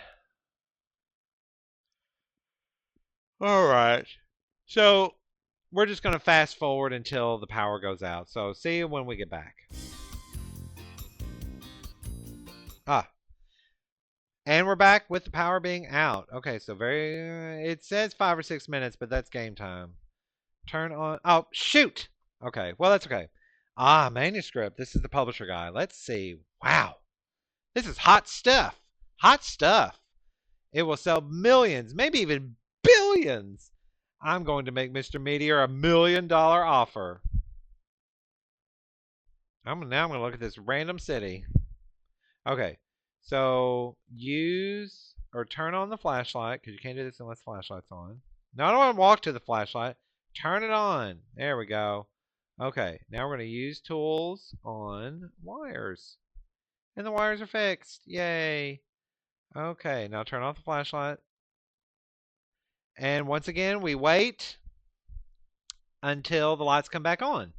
Alright. So, we're just going to fast forward until the power goes out. So, see you when we get back. And we're back with the power being out. Okay, so it says 5 or 6 minutes, but that's game time. Turn on. Oh, shoot! Okay, well, that's okay. Manuscript. This is the publisher guy. Let's see. Wow. This is hot stuff. Hot stuff. It will sell millions, maybe even billions. I'm going to make Mr. Meteor $1 million offer. Now I'm going to look at this random city. Okay. So use or turn on the flashlight, because you can't do this unless the flashlight's on. No, I don't want to walk to the flashlight. Turn it on. There we go. Okay, now we're going to use tools on wires. And the wires are fixed. Yay. Okay, now turn off the flashlight. And once again, we wait until the lights come back on.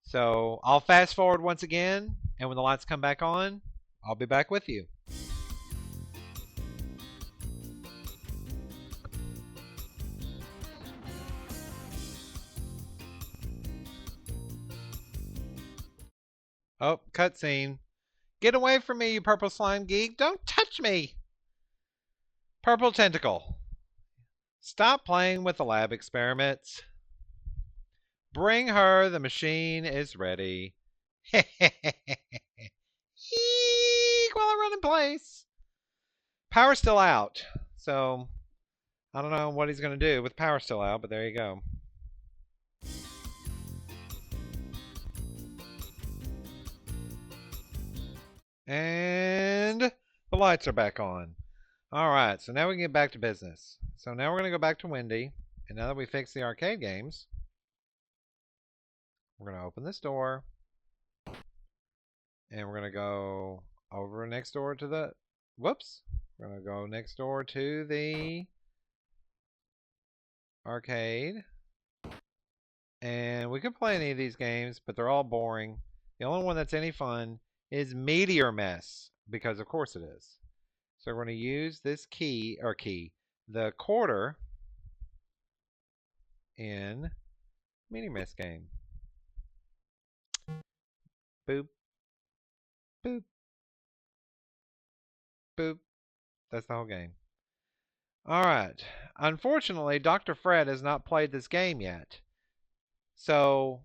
So I'll fast forward once again, and when the lights come back on, I'll be back with you. Oh, cutscene. Get away from me, you purple slime geek. Don't touch me. Purple tentacle. Stop playing with the lab experiments. Bring her. The machine is ready. Eek, while I run in place. Power's still out. So, I don't know what he's going to do with power still out, but there you go. And the lights are back on. All right, so now we can get back to business. So now we're going to go back to Wendy. And now that we fixed the arcade games, we're going to open this door. And we're going to go over next door to the... Whoops. We're going to go next door to the arcade. And we could play any of these games, but they're all boring. The only one that's any fun is Meteor Mess, because of course it is. So we're going to use this the quarter in Meteor Mess game. Boop, boop, boop. That's the whole game. All right. Unfortunately, Dr. Fred has not played this game yet. So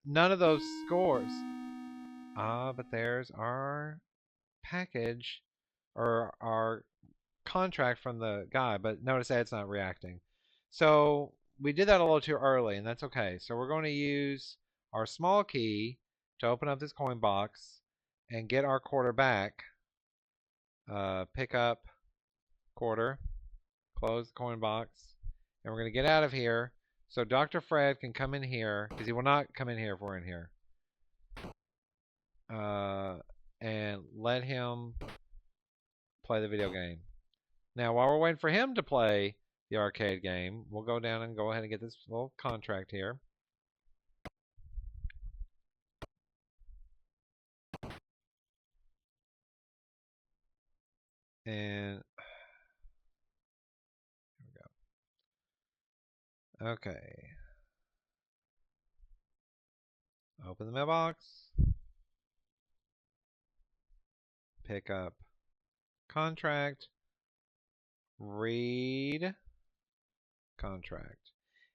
none of those scores. But there's our package or our contract from the guy. But notice that it's not reacting. So we did that a little too early, and that's okay. So we're going to use our small key to open up this coin box and get our quarter back. Pick up quarter, close the coin box, and we're going to get out of here so Dr. Fred can come in here, because he will not come in here if we're in here. And let him play the video game. Now, while we're waiting for him to play the arcade game, we'll go down and go ahead and get this little contract here. And here we go. Okay. Open the mailbox. Pick up contract. Read contract.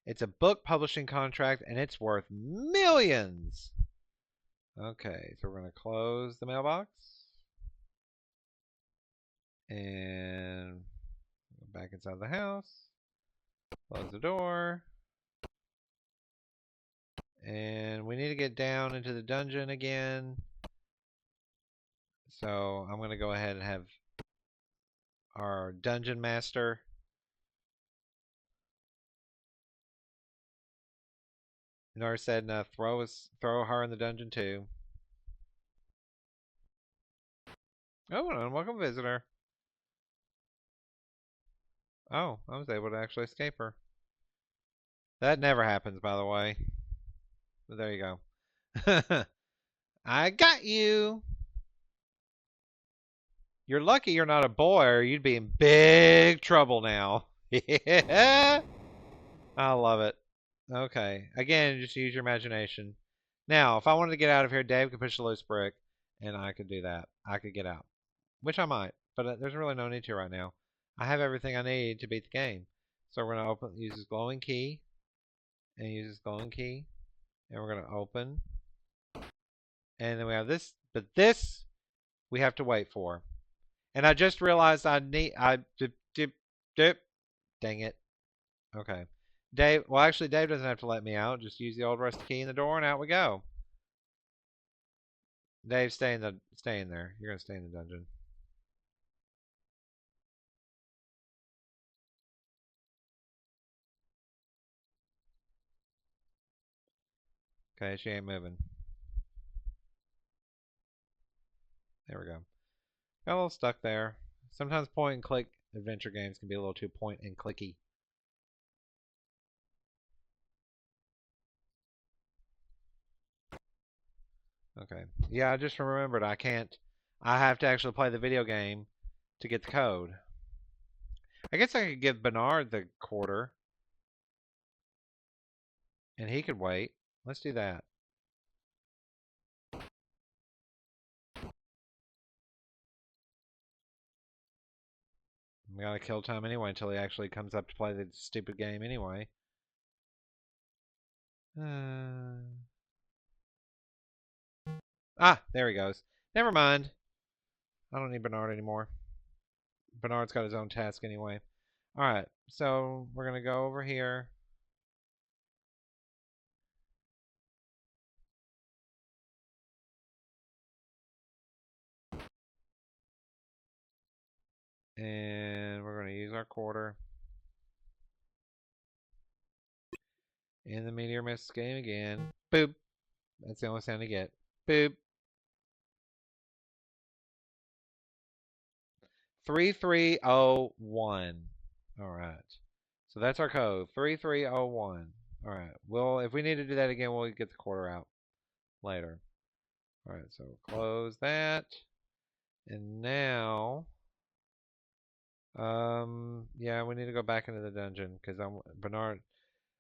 It's a book publishing contract and it's worth millions. Okay, so we're going to close the mailbox. And go back inside the house. Close the door. And we need to get down into the dungeon again. So I'm going to go ahead and have our dungeon master Nor said throw her in the dungeon too. Oh, an unwelcome visitor. Oh, I was able to actually escape her. That never happens, by the way. But there you go. I got you. You're lucky you're not a boy, or you'd be in big trouble now. Yeah. I love it. Okay. Again, just use your imagination. Now, if I wanted to get out of here, Dave could push the loose brick, and I could do that. I could get out. Which I might, but there's really no need to right now. I have everything I need to beat the game. So we're going to use this glowing key, and use this glowing key, and we're going to open. And then we have this, but this we have to wait for. And I just realized dang it. Okay. Dave, well actually Dave doesn't have to let me out. Just use the old rusty key in the door and out we go. Dave, stay in there. You're going to stay in the dungeon. Okay, she ain't moving. There we go. Got a little stuck there. Sometimes point and click adventure games can be a little too point and clicky. Okay. Yeah, I just remembered I can't. I have to actually play the video game to get the code. I guess I could give Bernard the quarter. And he could wait. Let's do that. We gotta kill time anyway until he actually comes up to play the stupid game anyway. There he goes. Never mind. I don't need Bernard anymore. Bernard's got his own task anyway. Alright, so we're gonna go over here. And we're going to use our quarter. In the meteor miss game again. Boop. That's the only sound you get. Boop. 3301. All right. So that's our code. 3301. All right. Well, if we need to do that again, we'll get the quarter out later. All right. So close that. And now, yeah, we need to go back into the dungeon because Bernard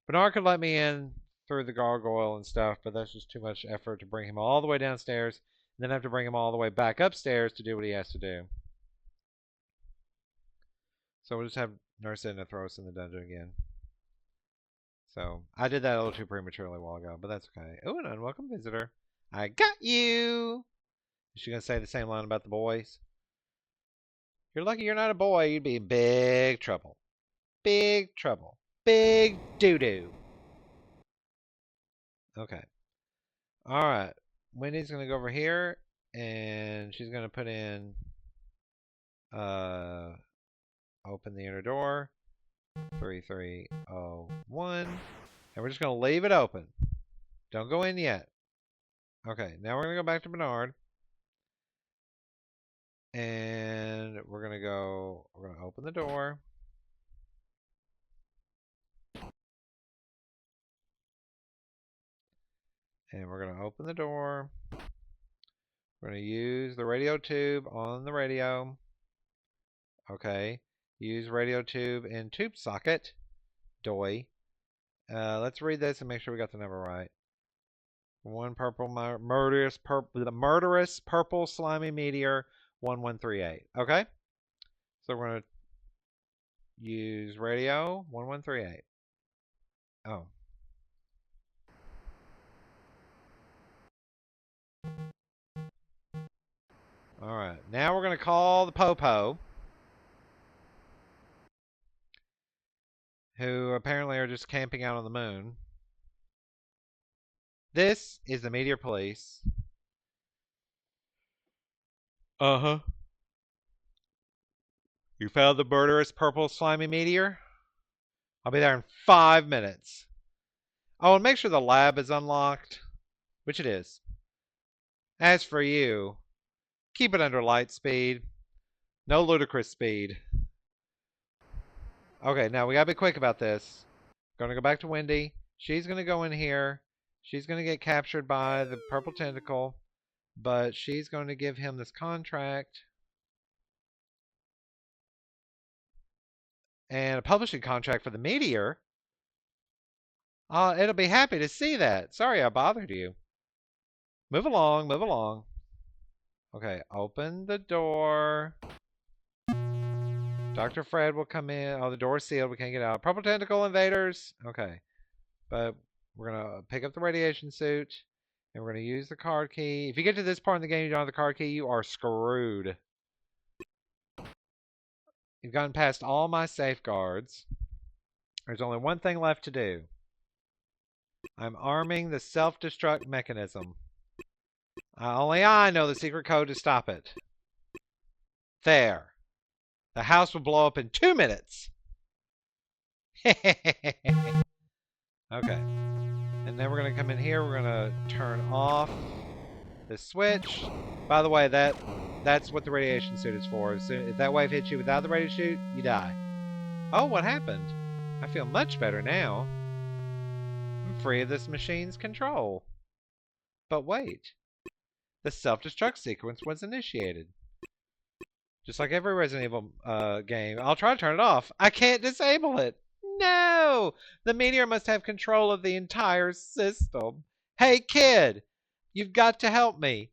could let me in through the gargoyle and stuff, but that's just too much effort to bring him all the way downstairs, and then have to bring him all the way back upstairs to do what he has to do. So we'll just have Nurse Edna throw us in the dungeon again. So I did that a little too prematurely a while ago, but that's okay. Oh, an unwelcome visitor. I got you. Is she gonna say the same line about the boys? You're lucky you're not a boy. You'd be in big trouble. Big trouble. Big doo-doo. Okay. All right. Wendy's gonna go over here, and she's gonna put in open the inner door. 3301. And we're just going to leave it open. Don't go in yet. Okay, now we're going to go back to Bernard. And we're going to open the door. And we're going to open the door. We're going to use the radio tube on the radio. Okay, use radio tube in tube socket. Doy. Let's read this and make sure we got the number right. One purple murderous purple slimy meteor 1138. Okay? So we're going to use radio 1138. Oh. Alright. Now we're going to call the Popo, who apparently are just camping out on the moon. This is the Meteor Police. Uh-huh. You found the murderous purple slimy meteor? I'll be there in 5 minutes. Oh, and make sure the lab is unlocked, which it is. As for you, keep it under light speed. No ludicrous speed. Okay, now we gotta be quick about this. Gonna go back to Wendy. She's gonna go in here. She's gonna get captured by the purple tentacle, but she's going to give him this contract. And a publishing contract for the meteor. It'll be happy to see that. Sorry I bothered you. Move along, move along. Okay, open the door. Dr. Fred will come in. Oh, the door's sealed. We can't get out. Purple tentacle invaders. Okay. But we're going to pick up the radiation suit. And we're going to use the card key. If you get to this part in the game and you don't have the card key, you are screwed. You've gotten past all my safeguards. There's only one thing left to do. I'm arming the self-destruct mechanism. Only I know the secret code to stop it. There. The house will blow up in 2 minutes. Okay. And then we're going to come in here. We're going to turn off the switch. By the way, that's what the radiation suit is for. So if that wave hits you without the radiation suit, you die. Oh, what happened? I feel much better now. I'm free of this machine's control. But wait. The self-destruct sequence was initiated. Just like every Resident Evil game. I'll try to turn it off. I can't disable it. No! The meteor must have control of the entire system. Hey, kid! You've got to help me.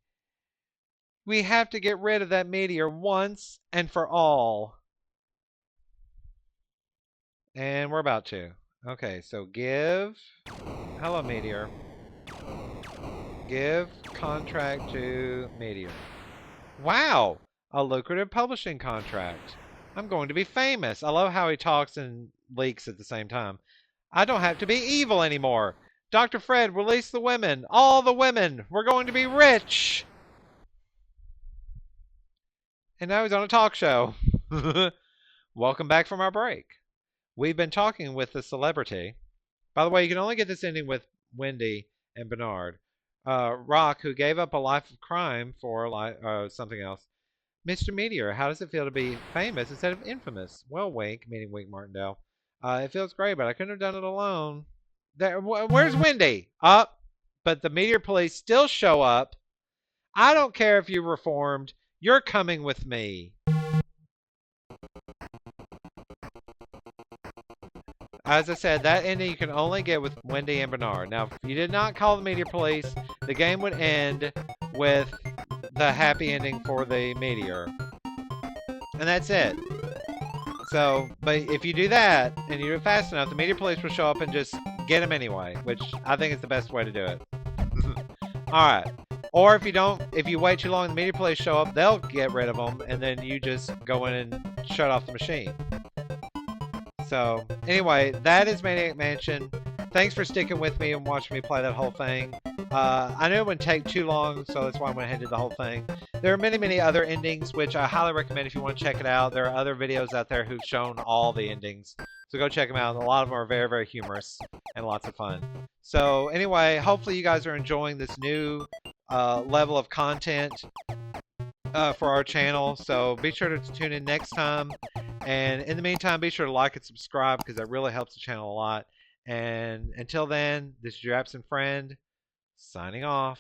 We have to get rid of that meteor once and for all. And we're about to. Okay, so give... Hello, meteor. Give contract to meteor. Wow! A lucrative publishing contract. I'm going to be famous. I love how he talks and leaks at the same time. I don't have to be evil anymore. Dr. Fred, release the women. All the women. We're going to be rich. And now he's on a talk show. Welcome back from our break. We've been talking with the celebrity. By the way, you can only get this ending with Wendy and Bernard. Rock, who gave up a life of crime for something else. Mr. Meteor, how does it feel to be famous instead of infamous? Well, Wink, meaning Wink Martindale. It feels great, but I couldn't have done it alone. Where's Wendy? Up. But the Meteor Police still show up. I don't care if you're reformed. You're coming with me. As I said, that ending you can only get with Wendy and Bernard. Now, if you did not call the Meteor Police, the game would end with the happy ending for the Meteor. And that's it. So, but if you do that, and you do it fast enough, the Meteor Police will show up and just get him anyway, which I think is the best way to do it. Alright. Or if you wait too long and the Meteor Police show up, they'll get rid of them, and then you just go in and shut off the machine. So, anyway, that is Maniac Mansion. Thanks for sticking with me and watching me play that whole thing. I knew it wouldn't take too long, so that's why I went ahead and did the whole thing. There are many, many other endings, which I highly recommend if you want to check it out. There are other videos out there who've shown all the endings. So go check them out. A lot of them are very, very humorous and lots of fun. So anyway, hopefully you guys are enjoying this new level of content for our channel. So be sure to tune in next time. And in the meantime, be sure to like and subscribe because that really helps the channel a lot. And until then, this is your absent friend, signing off.